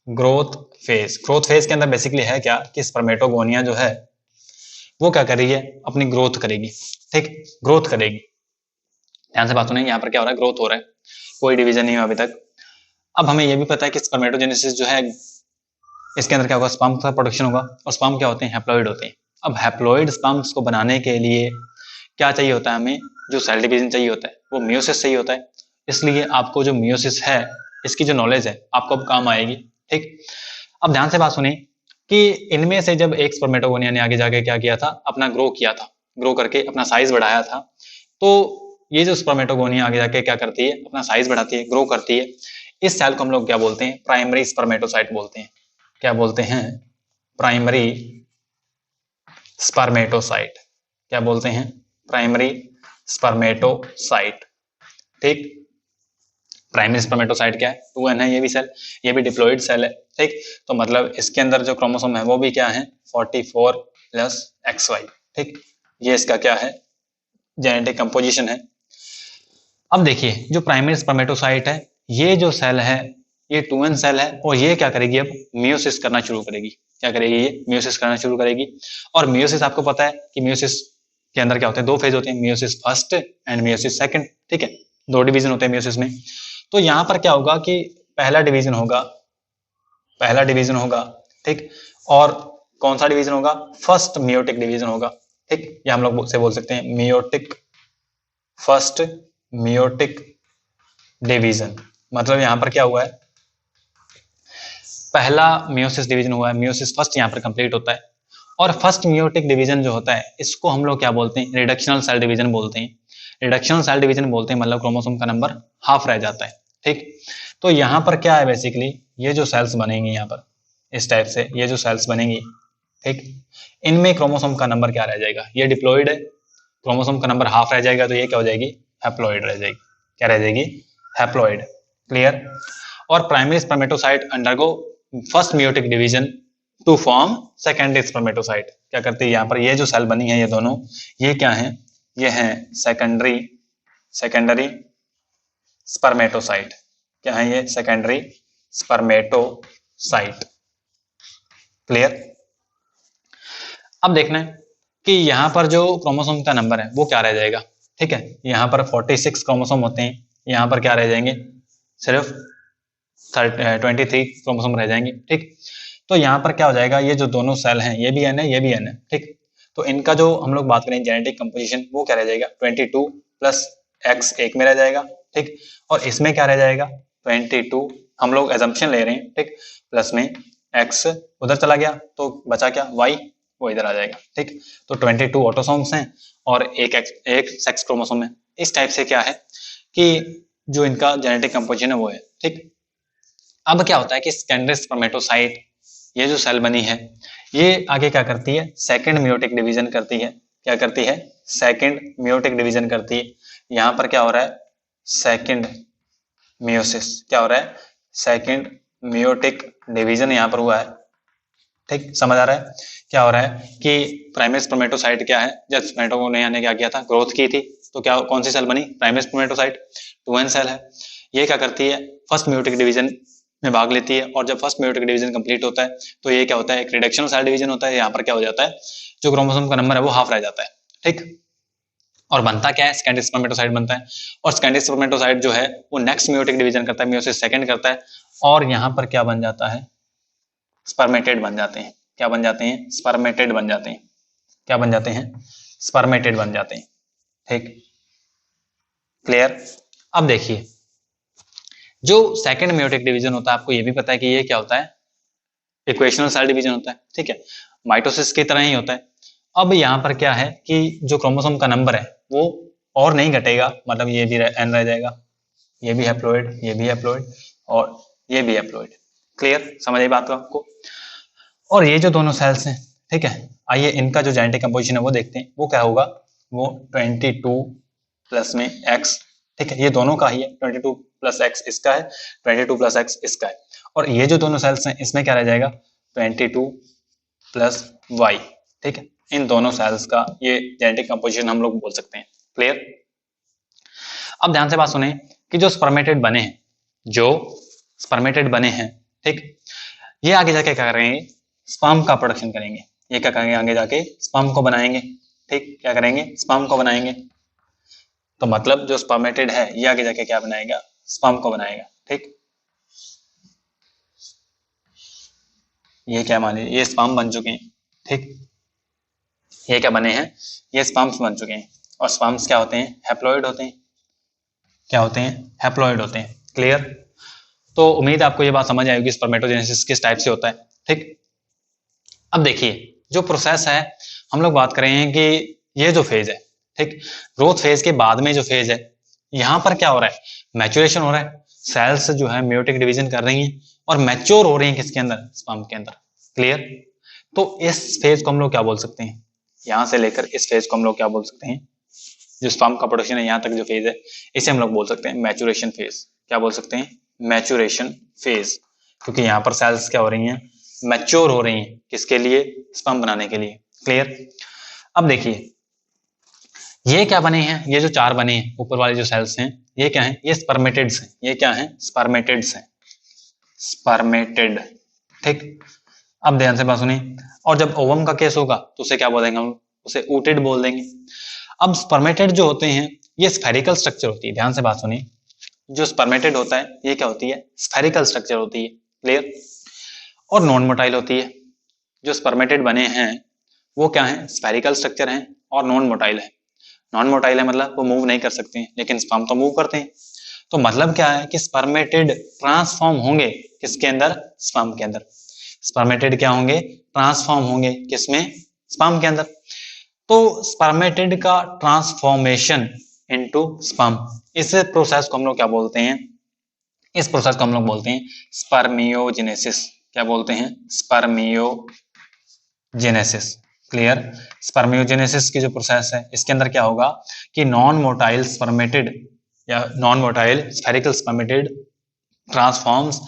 A: ग्रोथ फेज। ग्रोथ फेज के अंदर बेसिकली है क्या कि स्पर्मेटोगोनिया जो है वो क्या कर रही है, अपनी ग्रोथ करेगी। ठीक, ग्रोथ करेगी। ध्यान से बात सुनिए, यहाँ पर क्या हो रहा है, ग्रोथ हो रहा है, कोई डिवीजन नहीं हुआ अभी तक। अब हमें यह भी पता है कि स्पर्मेटोजेनेसिस जो है इसके अंदर क्या होगा, स्पर्म का प्रोडक्शन होगा, और स्पर्म क्या होते हैं, हैप्लॉइड होते हैं। अब हैप्लॉइड स्पर्म्स को बनाने के लिए क्या चाहिए होता है, हमें जो सेल डिवीजन चाहिए होता है वो मियोसिस चाहिए होता है। इसलिए आपको जो मियोसिस है इसकी जो नॉलेज है आपको अब काम आएगी। ठीक, अब ध्यान से बात सुनिए कि इनमें से जब एक स्पर्मेटोगोनिया ने आगे जाके क्या किया था, अपना ग्रो किया था, ग्रो करके अपना साइज बढ़ाया था। तो ये जो स्पर्मेटोगोनिया आगे जाके क्या करती है, अपना साइज बढ़ाती है, ग्रो करती है। इस सेल को हम लोग क्या बोलते हैं, प्राइमरी स्पर्मेटोसाइट बोलते हैं। क्या बोलते हैं, प्राइमरी स्पर्मेटोसाइट। क्या बोलते हैं, प्राइमरी स्पर्मेटोसाइट। ठीक, प्राइमरी स्पर्मेटोसाइट क्या है, 2n है ये भी सेल, ये भी डिप्लॉइड सेल है। ठीक, तो मतलब इसके अंदर जो क्रोमोसोम है वो भी क्या है, 44 प्लस XY। ठीक, ये इसका क्या है, जेनेटिक कंपोजिशन है। अब देखिए जो प्राइमरी स्पर्मेटोसाइट है, ये जो सेल है ये 2n सेल है, और ये क्या करेगी, अब मियोसिस करना शुरू करेगी। क्या करेगी, ये मियोसिस करना शुरू करेगी। और मियोसिस आपको पता है कि मियोसिस के अंदर क्या होते हैं, दो फेज होते हैं, meiosis first and meiosis second. ठीक है, दो डिवीजन होते हैं मियोसिस में। तो यहाँ पर क्या होगा कि पहला डिवीजन होगा, पहला डिवीजन होगा। ठीक, और कौन सा डिवीजन होगा, फर्स्ट मियोटिक डिवीजन होगा। ठीक, ये हम लोग से बोल सकते हैं मियोटिक, फर्स्ट मियोटिक डिवीजन। मतलब यहां पर क्या हुआ है, पहला मियोसिस डिवीजन हुआ है, मियोसिस फर्स्ट यहां पर कंप्लीट होता है। और फर्स्ट मियोटिक डिवीजन जो होता है इसको हम लोग क्या बोलते हैं, रिडक्शनल सेल डिवीजन बोलते हैं। रिडक्शनल सेल डिवीजन बोलते हैं, मतलब क्रोमोसोम का नंबर हाफ रह जाता है। ठीक, तो यहाँ पर क्या है, बेसिकली ये जो सेल्स बनेंगी यहाँ पर इस टाइप से, ये जो सेल्स बनेंगी, ठीक, इनमें क्रोमोसोम का नंबर क्या रह जाएगा, ये डिप्लॉइड है, क्रोमोसोम का नंबर हाफ रह जाएगा, तो ये क्या हो जाएगी, हैप्लॉइड रह जाएगी। क्या रह जाएगी, हैप्लॉइड। क्लियर। और primary spermatocyte undergo first meiotic division to form secondary spermatocyte. क्या करती है, यहाँ पर ये जो सेल बनी है ये दोनों, ये क्या है, ये है सेकेंडरी, सेकेंडरी स्पर्मेटोसाइट। क्या है ये, सेकेंडरी स्पर्मेटोसाइट। क्लियर। अब देखना है कि यहां पर जो क्रोमोसोम का नंबर है वो क्या रह जाएगा। ठीक है, यहां पर 46 क्रोमोसोम होते हैं, यहां पर क्या रह जाएंगे, सिर्फ 23 क्रोमोसोम रह जाएंगे। ठीक, तो यहां पर क्या हो जाएगा, ये जो दोनों सेल हैं ये भी n है, ये भी n है। ठीक, तो इनका जो हम लोग बात करें जेनेटिक कंपोजिशन वो क्या रह जाएगा, 22 प्लस x एक में रह जाएगा। ठीक, और इसमें क्या रह जाएगा, 22 हम लोग एजम्पशन ले रहे हैं। ठीक, प्लस में x उधर चला गया तो बचा क्या, y, वो इधर आ जाएगा। ठीक, तो 22 ऑटोसोम्स हैं और एक सेक्स क्रोमोसोम है। इस टाइप से क्या है कि जो इनका जेनेटिक कंपोजिशन है वो है। ठीक, अब क्या होता है कि सेकेंडरी स्पर्मेटोसाइट, ये जो सेल बनी है ये आगे क्या करती है, सेकंड मियोटिक डिवीजन करती है। क्या करती है, सेकंड मियोटिक डिवीजन करती है। यहां पर क्या हो रहा है, सेकंड मियोसिस, क्या हो रहा है, सेकंड मियोटिक डिवीजन यहां पर हुआ है। ठीक, समझ आ रहा है क्या हो रहा है कि प्राइमरी स्पर्मेटोसाइट क्या है, जब स्पर्मेटोगोनिया ने क्या किया था, ग्रोथ की थी, तो क्या कौन सी सेल बनी, प्राइमरी स्पर्मेटोसाइट, 2n सेल है। ये क्या करती है, फर्स्ट म्यूटिक डिवीजन में भाग लेती है, और जब फर्स्ट म्यूटिक डिवीजन कंप्लीट होता है तो ये क्या होता है, एक रिडक्शनल सेल डिवीजन होता है। यहाँ पर क्या हो जाता है, जो क्रोमोसोम का नंबर है वो हाफ रह जाता है। ठीक, और बनता क्या है, सेकेंडरी स्पर्मेटोसाइट बनता है। और सेकेंडरी स्पर्मेटोसाइट जो है वो नेक्स्ट म्यूटिक डिवीजन करता है, मियोसिस सेकंड करता है, और यहाँ पर क्या बन जाता है, स्पर्मेटेड बन जाते हैं। क्या बन जाते हैं, स्पर्मेटेड बन जाते हैं। क्या बन जाते हैं, स्पर्मेटेड बन जाते हैं। ठीक, क्लियर। अब देखिए जो सेकंड मेयोटिक डिवीजन होता है, आपको ये भी पता है कि ये क्या होता है, इक्वेशनल सेल डिवीजन होता है। ठीक है, माइटोसिस की तरह ही होता है। अब यहाँ पर क्या है कि जो क्रोमोसोम का नंबर है वो और नहीं घटेगा, मतलब ये भी n रह जाएगा, ये भी हैप्लॉइड, ये भी हैप्लॉइड और ये भी हैप्लॉइड। क्लियर, समझ आई बात आपको। और ये जो दोनों सेल्स हैं, ठीक है, आइए इनका जो जेनेटिक कंपोजिशन है वो देखते हैं। वो क्या होगा, वो 22 प्लस में x, ठीक है, ये दोनों का ही है, 22 प्लस x इसका है, 22 प्लस x इसका है। और ये जो दोनों सेल्स हैं इसमें क्या रह जाएगा, 22 प्लस y। ठीक है, इन दोनों सेल्स का ये जेनेटिक कंपोजिशन हम लोग बोल सकते हैं। क्लियर। अब ध्यान से बात सुने कि जो स्पर्मेटेड बने हैं, जो स्पर्मेटेड बने हैं, ठीक, ये आगे जाके क्या करेंगे, स्पर्म का प्रोडक्शन करेंगे। ये क्या करेंगे, आगे जाके स्पर्म को बनाएंगे। ठीक, क्या करेंगे, स्पर्म को बनाएंगे। तो मतलब जो स्पर्मेटेड है ये आगे जाके क्या बनाएगा, स्पर्म को बनाएगा। ठीक, ये क्या मान लीजिए ये स्पर्म बन चुके हैं। ठीक, ये क्या बने हैं, ये स्पर्म्स बन चुके हैं। और स्पर्म्स क्या होते हैं, हैप्लॉइड होते हैं। क्या होते हैं, हैप्लॉइड होते हैं। क्लियर। तो उम्मीद आपको ये बात समझ आएगी स्पर्मेटोजेनेसिस किस टाइप से होता है। ठीक, अब देखिए जो प्रोसेस है, हम लोग बात कर रहे हैं कि ये जो फेज है, ठीक, ग्रोथ फेज के बाद में जो फेज है, यहाँ पर क्या हो रहा है, मैच्योरेशन हो रहा है। सेल्स जो है मेयोटिक डिवीजन कर रही हैं और मैच्योर हो रही हैं किसके अंदर, स्पर्म के अंदर। क्लियर। तो इस फेज को हम लोग क्या बोल सकते हैं, यहां से लेकर इस फेज को हम लोग क्या बोल सकते हैं, जो स्पर्म का प्रोडक्शन है यहाँ तक जो फेज है, इसे हम लोग बोल सकते हैं मैच्योरेशन फेज। क्या बोल सकते हैं, मैच्योरेशन फेज। क्योंकि यहाँ पर सेल्स क्या हो रही हैं, मैच्योर हो रही हैं, किसके लिए, स्पर्म बनाने के लिए। क्लियर। अब देखिए ये क्या बने हैं, ये जो चार बने हैं ऊपर वाले जो सेल्स हैं, ये क्या है, ये स्पर्मेटेड्स हैं। ये क्या है, स्पर्मेटेड्स हैं, स्पर्मेटेड। ठीक, अब ध्यान से बात सुनिए। और जब ओवम का केस होगा तो उसे क्या बोलेंगे हम, उसे ऊटेड बोल देंगे। अब स्पर्मेटेड जो होते हैं ये स्फेरिकल स्ट्रक्चर होती है। ध्यान से बात सुनिए, जो स्पर्मेटेड होता है ये क्या होती है, स्फेरिकल स्ट्रक्चर होती है। क्लियर। और नॉन मोटाइल होती है। जो स्पर्मेटेड बने हैं वो क्या है, स्फेरिकल स्ट्रक्चर है और नॉन मोटाइल है। नॉन मोटाइल है मतलब वो मूव नहीं कर सकते हैं, लेकिन स्पर्म तो मूव करते हैं। तो मतलब क्या है कि स्पर्मेटेड ट्रांसफॉर्म होंगे किसके अंदर, स्पर्म के अंदर। स्पर्मेटेड क्या होंगे, ट्रांसफॉर्म होंगे किसमें, स्पर्म के अंदर। तो स्पर्मेटेड का ट्रांसफॉर्मेशन इनटू स्पर्म, इस प्रोसेस को हम लोग क्या बोलते हैं, इस प्रोसेस को हम लोग बोलते हैं स्पर्मियोजेनेसिस। क्या बोलते हैं, स्पर्मियोजेनेसिस। क्लियर। स्पर्मियोजेनेसिस की जो प्रोसेस है इसके अंदर क्या होगा कि नॉन मोटाइल स्पर्मेटेड या non motile spherical spermatid transforms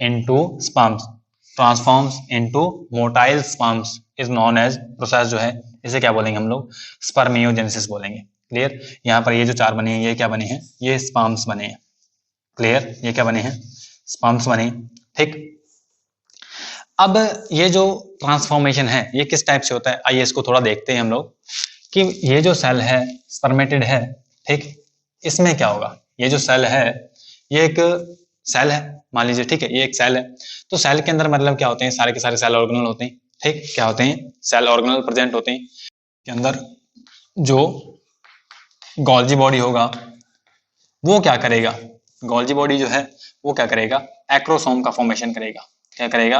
A: into sperms, transforms into motile sperms is known as process जो है इसे क्या बोलेंगे हम लोग, स्पर्मियोजेनेसिस बोलेंगे। क्लियर। यहाँ पर ये जो चार बने हैं ये क्या बने हैं, ये स्पर्म्स बने हैं। क्लियर, ये क्या बने हैं, स्पर्म्स बने। ठीक, अब ये जो ट्रांसफॉर्मेशन है ये किस टाइप से होता है, आइए इसको थोड़ा देखते हैं हम लोग कि ये जो सेल है स्पर्मेटेड है, ठीक, इसमें क्या होगा। ये जो सेल है ये एक सेल है मान लीजिए, ठीक है, ये एक सेल है। तो सेल के अंदर मतलब क्या होते हैं, सारे के सारे सेल ऑर्गेनल होते हैं। ठीक, क्या होते हैं, सेल ऑर्गेनल प्रेजेंट होते हैं। के अंदर जो गोल्जी बॉडी होगा वो क्या करेगा, गोल्जी बॉडी जो है वो क्या करेगा, एक्रोसोम का फॉर्मेशन करेगा। क्या करेगा,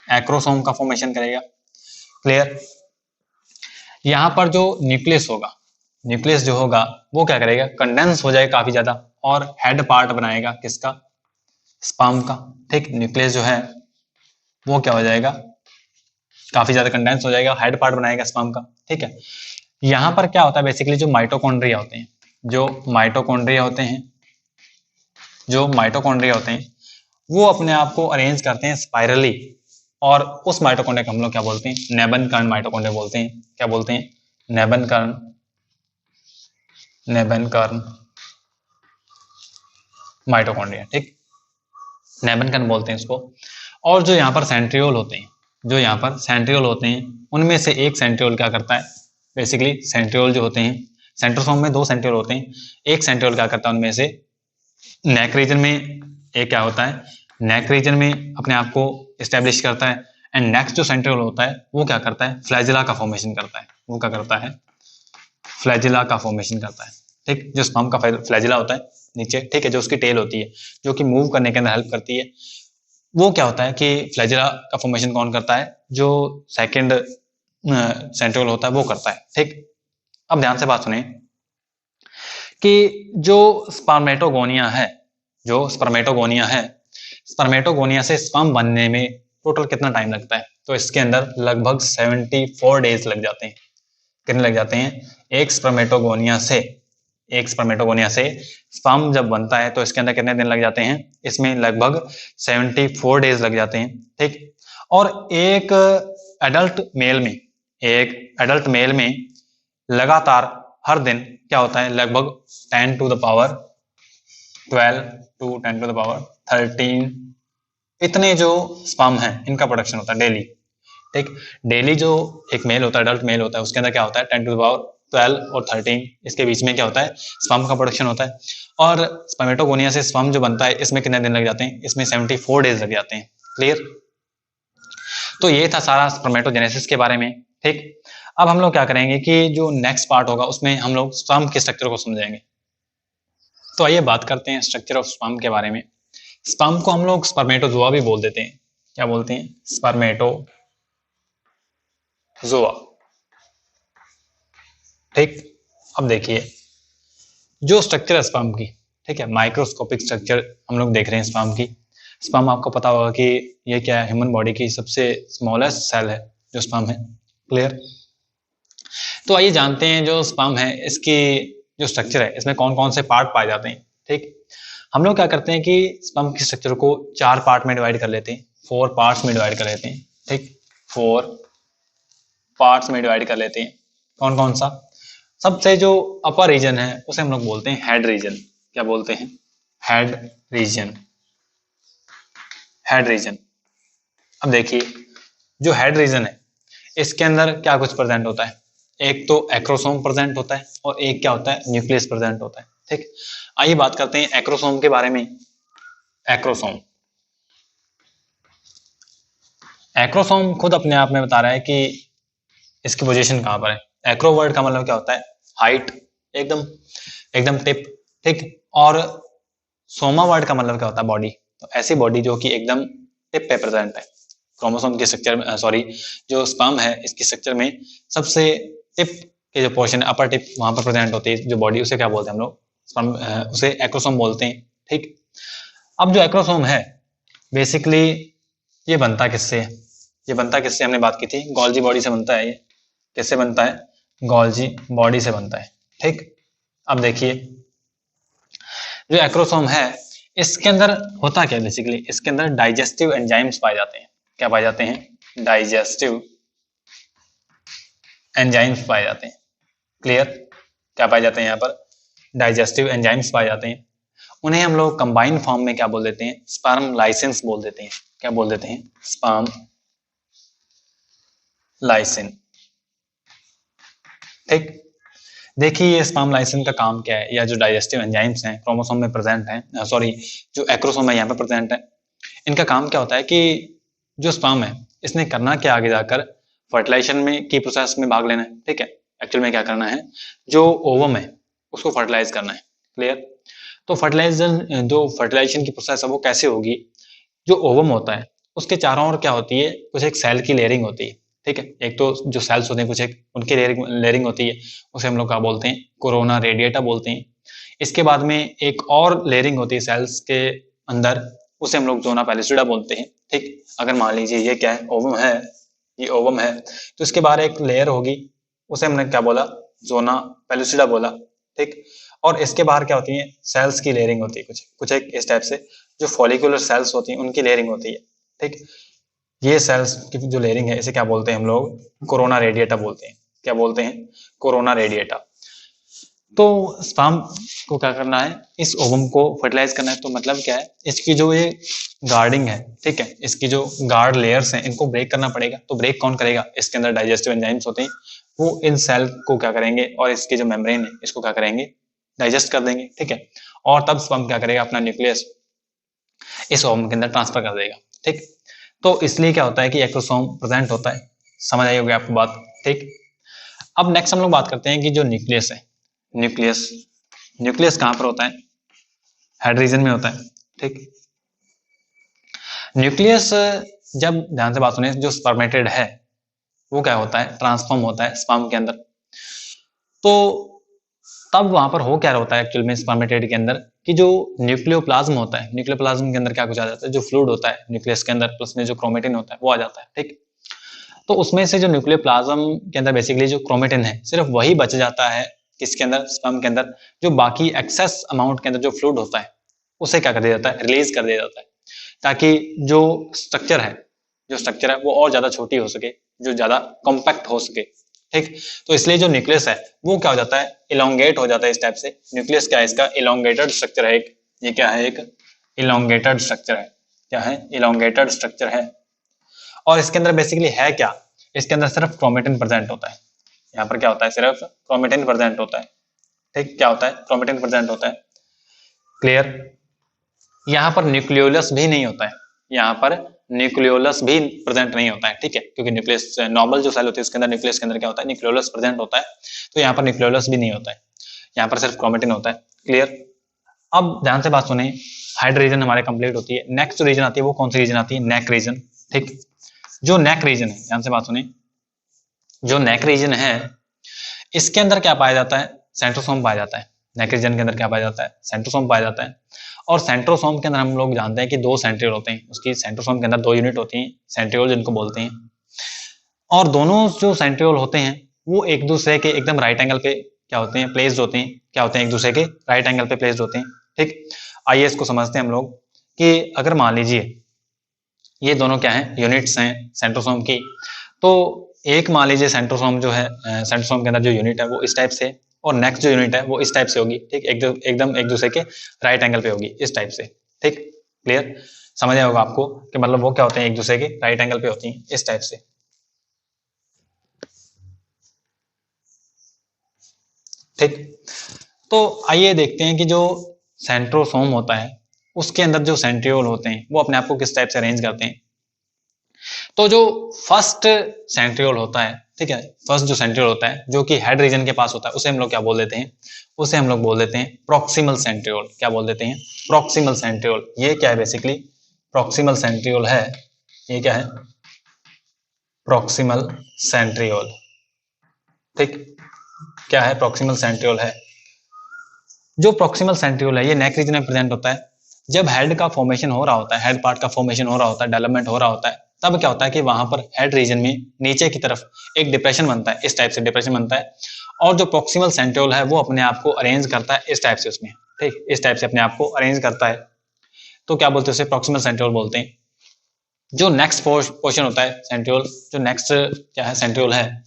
A: एक्रोसोम का फॉर्मेशन करेगा। क्लियर। यहां पर जो न्यूक्लियस होगा, न्यूक्लियस जो होगा वो क्या करेगा, कंडेंस हो जाएगा काफी ज्यादा और हेड पार्ट बनाएगा किसका, स्पर्म का। ठीक, न्यूक्लियस जो है वो क्या हो जाएगा, काफी ज्यादा कंडेंस हो जाएगा, हेड पार्ट बनाएगा स्पर्म का। ठीक है, यहां पर क्या होता है बेसिकली जो माइटोकॉन्ड्रिया होते हैं, जो माइटोकॉन्ड्रिया होते हैं, जो माइटोकॉन्ड्रिया होते हैं वो अपने आप को अरेंज करते हैं स्पाइरली। और उस माइटोकॉन्ड्रिया को हम लोग क्या बोलते हैं, नेबनकर्ण माइटोकॉन्ड्रिया बोलते हैं। क्या बोलते हैं, नेबनकर्ण, नेबनकर्ण माइटोकॉन्ड्रिया। ठीक, नेबनकर्ण बोलते हैं इसको। और जो यहाँ पर सेंट्रियोल होते हैं, जो यहाँ पर सेंट्रियोल होते हैं उनमें से एक सेंट्रियोल क्या करता है, बेसिकली सेंट्रियोल जो होते हैं, सेंट्रोसोम में दो सेंट्रियोल होते हैं, एक सेंट्रियोल क्या करता है उनमें से, नेक रीजन में एक क्या होता है, नेक रीजन में अपने आप को एस्टेब्लिश करता है एंड नेक्स्ट जो सेंट्रियोल होता है वो क्या करता है, फ्लैजिला का फॉर्मेशन करता है। वो क्या करता है, फ्लैजिला का फॉर्मेशन करता है। ठीक, जो स्पर्म का फ्लैजिला होता है नीचे, ठीक है, जो उसकी टेल होती है जो कि मूव करने के अंदर हेल्प करती है, वो क्या होता है कि फ्लैजिला का फॉर्मेशन कौन करता है, जो सेकंड सेंट्रियोल होता है वो करता है। ठीक, अब ध्यान से बात सुनिए कि जो स्पर्मेटोगोनिया है, जो स्पर्मेटोगोनिया है, स्पर्मेटोगोनिया से स्पर्म बनने में टोटल कितना टाइम लगता है, तो इसके अंदर लगभग 74 डेज लग जाते हैं। कितने लग जाते हैं, एक स्पर्मेटोगोनिया से, एक स्पर्मेटोगोनिया से स्पर्म जब बनता है तो इसके अंदर कितने दिन लग जाते हैं, इसमें लगभग 74 डेज लग जाते हैं। ठीक, और एक एडल्ट मेल में, एक एडल्ट मेल में लगातार हर दिन क्या होता है, लगभग 10 to the power 12 to 10 to the power 13 इतने जो स्पर्म हैं इनका प्रोडक्शन होता है डेली। ठीक, डेली जो एक मेल होता है, एडल्ट मेल होता है, उसके अंदर क्या होता है 10 टू द पावर 12 और 13 इसके बीच में क्या होता है, स्पर्म का प्रोडक्शन होता है। और स्पर्मेटोगोनिया से स्पर्म जो बनता है इसमें कितने दिन लग जाते हैं, इसमें 74 डेज लग जाते हैं। क्लियर, तो ये था सारा स्पर्मेटोजेनेसिस के बारे में। ठीक, अब हम लोग क्या करेंगे कि जो नेक्स्ट पार्ट होगा उसमें हम लोग स्पर्म के स्ट्रक्चर को समझेंगे। तो आइए बात करते हैं स्ट्रक्चर ऑफ स्पर्म के बारे में। स्पर्म को हम लोग स्पर्मेटोजोआ भी बोल देते हैं। क्या बोलते हैं, स्पर्मेटोजोआ। ठीक, अब देखिए जो स्ट्रक्चर है स्पर्म की, ठीक है, माइक्रोस्कोपिक स्ट्रक्चर हम लोग देख रहे हैं स्पर्म की। स्पर्म आपको पता होगा कि ये क्या है, ह्यूमन बॉडी की सबसे स्मॉलेस्ट सेल है जो स्पर्म है। क्लियर, तो आइए जानते हैं जो स्पर्म है इसकी जो स्ट्रक्चर है इसमें कौन कौन से पार्ट पाए जाते हैं। ठीक, हम लोग क्या करते हैं कि स्पर्म की स्ट्रक्चर को 4 पार्ट में डिवाइड कर लेते हैं, 4 पार्ट्स में डिवाइड कर लेते हैं। ठीक, 4 पार्ट्स में डिवाइड कर लेते हैं। कौन कौन सा, सबसे जो अपर रीजन है उसे हम लोग बोलते हैं हेड रीजन। क्या बोलते हैं, हेड रीजन, हेड रीजन। अब देखिए जो हेड रीजन है इसके अंदर क्या कुछ प्रेजेंट होता है, एक तो एक्रोसोम प्रेजेंट होता है और एक क्या होता है, न्यूक्लियस प्रेजेंट होता है। ठीक, आइए बात करते हैं एक्रोसोम के बारे में। एक्रोसोम, एक्रोसोम खुद अपने आप में बता रहा है कि इसकी पोजीशन कहां पर है। एक्रो वर्ड का मतलब क्या होता है, हाइट, एकदम एकदम टिप। ठीक, और सोमा वर्ड का मतलब क्या होता है, बॉडी। तो ऐसी बॉडी जो कि एकदम टिप पे प्रेजेंट है। क्रोमोसोम के स्ट्रक्चर में, सॉरी, जो स्पर्म है इसके स्ट्रक्चर में सबसे टिप के जो पोर्शन है, अपर टिप, वहां पर प्रेजेंट होती है जो बॉडी, उसे क्या बोलते हैं हम लोग, स्पर्म, उसे एक्रोसोम बोलते हैं। ठीक, अब जो एक्रोसोम है बेसिकली ये बनता किससे है, ये बनता किससे, हमने बात की थी गोल्जी बॉडी से बनता है। ये किससे बनता है, गोल्जी बॉडी से बनता है। ठीक, अब देखिए जो एक्रोसोम है इसके अंदर होता क्या है, बेसिकली इसके अंदर डाइजेस्टिव एंजाइम्स पाए जाते हैं। क्या पाए जाते हैं, डाइजेस्टिव एंजाइम्स पाए जाते हैं। क्लियर, क्या पाए जाते हैं यहाँ पर, डाइजेस्टिव एंजाइम्स पाए जाते हैं। उन्हें हम लोग कंबाइंड फॉर्म में क्या बोल देते हैं, स्पर्म लाइसेंस बोल देते हैं। क्या बोल देते हैं, स्पर्म लाइसिन। ठीक, देखिए ये स्पर्म लाइसिन का काम क्या है, या जो डाइजेस्टिव एंजाइम्स हैं क्रोमोसोम में प्रेजेंट हैं, सॉरी जो एक्रोसोम है यहाँ पे प्रेजेंट है, इनका काम क्या होता है कि जो स्पर्म है इसने करना क्या, आगे जाकर फर्टिलाइजेशन में की प्रोसेस में भाग लेना है। ठीक है, एक्चुअल में क्या करना है, जो ओवम है उसको फर्टिलाइज करना है। क्लियर, तो फर्टिलाइजेशन, जो फर्टिलाइजेशन की प्रोसेस है वो कैसे होगी, जो ओवम होता है उसके चारों ओर क्या होती है, कुछ एक सेल की लेयरिंग होती है। ठीक है, एक तो जो सेल्स होते हैं कुछ एक उनकी लेयरिंग होती है, उसे हम लोग क्या बोलते हैं, कोरोना रेडिएटा बोलते हैं। इसके बाद में एक और लेयरिंग होती है सेल्स के अंदर, उसे हम लोग जोना पैलिसिडा बोलते हैं। ठीक, अगर मान लीजिए ये क्या है, ओवम है, ये ओवम है, तो इसके बाहर एक लेयर होगी, उसे हमने क्या बोला, जोना पैलिसिडा बोला। ठीक, और इसके बाहर क्या होती है, सेल्स की लेयरिंग होती है, कुछ कुछ एक इस टाइप से, जो फॉलिकुलर सेल्स होती हैं उनकी लेयरिंग होती है। ठीक, ये सेल्स की जो लेयरिंग है इसे क्या बोलते हैं हम लोग, कोरोना रेडिएटा बोलते हैं। क्या बोलते हैं, कोरोना रेडिएटा। तो स्पर्म को क्या करना है, इस ओवम को फर्टिलाइज करना है। तो मतलब क्या है, इसकी जो ये गार्डिंग है, ठीक है, इसकी जो गार्ड लेयर्स हैं इनको ब्रेक करना पड़ेगा। तो ब्रेक कौन करेगा, इसके अंदर डाइजेस्टिव एंजाइम्स होते हैं, वो इन सेल को क्या करेंगे, और इसके जो मेम्ब्रेन है इसको क्या करेंगे, डाइजेस्ट कर देंगे। ठीक है, और तब स्पर्म क्या करेगा, अपना न्यूक्लियस इस ओवम के अंदर ट्रांसफर कर देगा। ठीक, तो इसलिए क्या होता है कि एक्सोसोम प्रेजेंट होता है। समझ आई होगी आपको बात, ठीक। अब नेक्स्ट हम लोग बात करते हैं कि जो न्यूक्लियस है, न्यूक्लियस न्यूक्लियस कहां पर होता है? हेड रीजन में होता है, ठीक। न्यूक्लियस, जब ध्यान से बात सुने, जो स्पर्मेटेड है वो क्या होता है? ट्रांसफॉर्म होता है स्पर्म के अंदर। तो तब वहां पर हो क्या होता है एक्चुअल में स्पर्मेटेड के अंदर, कि जो न्यूक्लियोप्लाज्म होता है, न्यूक्लियोप्लाज्म के अंदर क्या कुछ आ जाता है, जो फ्लूइड होता है न्यूक्लियस के अंदर, प्लस में जो क्रोमेटिन होता है वो आ जाता है, ठीक। तो उसमें से जो न्यूक्लियोप्लाज्म के अंदर बेसिकली जो क्रोमेटिन है, सिर्फ वही बच जाता है किसके अंदर? स्पर्म के अंदर। जो बाकी एक्सेस अमाउंट के अंदर जो फ्लूइड होता है उसे क्या कर दिया जाता है? रिलीज कर दिया जाता है, ताकि जो स्ट्रक्चर है, वो और ज्यादा छोटी हो सके, जो ज्यादा कॉम्पैक्ट हो सके, ठीक। तो इसलिए जो न्यूक्लियस है वो क्या हो जाता है? इलोंगेट हो जाता है इस टाइप से। न्यूक्लियस क्या है? इसका इलोंगेटेड स्ट्रक्चर है एक। ये क्या है? एक इलोंगेटेड स्ट्रक्चर है। क्या है? इलोंगेटेड स्ट्रक्चर है। और इसके अंदर बेसिकली है क्या? इसके अंदर सिर्फ क्रोमेटिन प्रेजेंट होता है। यहाँ पर क्या होता है? सिर्फ क्रोमेटिन प्रेजेंट होता है, ठीक। क्या होता है? क्रोमेटिन प्रेजेंट होता है, क्लियर। यहाँ पर न्यूक्लियोलस भी नहीं होता है, यहाँ पर न्यूक्लियोलस भी प्रेजेंट नहीं होता है, ठीक है, क्योंकि न्यूक्लियस नॉर्मल जो सेल होती है उसके अंदर, न्यूक्लियस के अंदर क्या होता है? न्यूक्लियोलस प्रेजेंट होता है। तो यहाँ पर न्यूक्लियोलस भी नहीं होता है, यहाँ पर सिर्फ क्रोमेटिन होता है, क्लियर। अब ध्यान से बात सुने, हाइड रीजन हमारे कंप्लीट होती है। नेक्स्ट रीजन आती है, वो कौन सी रीजन आती है? नेक रीजन, ठीक। जो नेक रीजन है, ध्यान से बात सुने, जो नेक रीजन है इसके अंदर क्या पाया जाता है? सेंट्रोसोम पाया जाता है। नेक रीजन के अंदर क्या पाया जाता है? सेंट्रोसोम पाया जाता है। और सेंट्रोसोम के अंदर हम लोग जानते हैं कि दो सेंट्रियोल होते हैं, उसकी सेंट्रोसोम के अंदर दो यूनिट होती हैं, सेंट्रियोल जिनको बोलते हैं। और दोनों जो सेंट्रियोल होते हैं वो एक दूसरे के एकदम राइट एंगल पे क्या होते हैं? प्लेस्ड होते हैं। क्या होते हैं? एक दूसरे के राइट एंगल पे प्लेस्ड होते हैं, ठीक। आइए इसको समझते हैं हम लोग, कि अगर मान लीजिए ये दोनों क्या है? यूनिट्स हैं सेंट्रोसोम की। तो एक मान लीजिए सेंट्रोसोम जो है, सेंट्रोसोम के अंदर जो यूनिट है वो इस टाइप से, और नेक्स्ट जो यूनिट है वो इस टाइप से होगी, ठीक। एकदम एक दूसरे के राइट एंगल पे होगी, इस टाइप से, ठीक। क्लियर, समझ आया होगा आपको कि मतलब वो क्या होते हैं? एक दूसरे के राइट एंगल पे होती हैं, इस टाइप से, ठीक। तो आइए देखते हैं कि जो सेंट्रोसोम होता है उसके अंदर जो सेंट्रियोल होते हैं वो अपने आप को किस टाइप से अरेंज करते हैं। तो जो फर्स्ट सेंट्रियोल होता है, ठीक है, फर्स्ट जो सेंट्रियोल होता है जो कि हेड रीजन के पास होता है, उसे हम लोग क्या बोल देते हैं? उसे हम लोग बोल देते हैं प्रॉक्सिमल सेंट्रियोल। क्या बोल देते हैं? Proximal centriole. ये क्या है? बेसिकली प्रॉक्सिमल सेंट्रियोल है। ये क्या है? प्रॉक्सिमल सेंट्रियोल, ठीक। क्या है? प्रॉक्सिमल सेंट्रियोल है। जो प्रॉक्सिमल सेंट्रियोल है ये नेक रीजन में प्रेजेंट होता है। जब हेड का फॉर्मेशन हो रहा होता है, हेड पार्ट का फॉर्मेशन हो रहा होता है, डेवलपमेंट हो रहा होता है, तब क्या होता है कि वहां पर हेड रीजन में नीचे की तरफ एक डिप्रेशन बनता है, इस टाइप से डिप्रेशन बनता है। और जो प्रॉक्सिमल सेंट्रियोल है वो अपने आप को अरेंज करता है इस टाइप से उसमें, ठीक, इस टाइप से अपने आप को अरेंज करता है। तो क्या बोलते हैं? उसे प्रॉक्सिमल सेंट्रियोल बोलते हैं। जो नेक्स्ट पोर्शन होता है सेंट्रियोल, जो नेक्स्ट क्या है सेंट्रियोल है,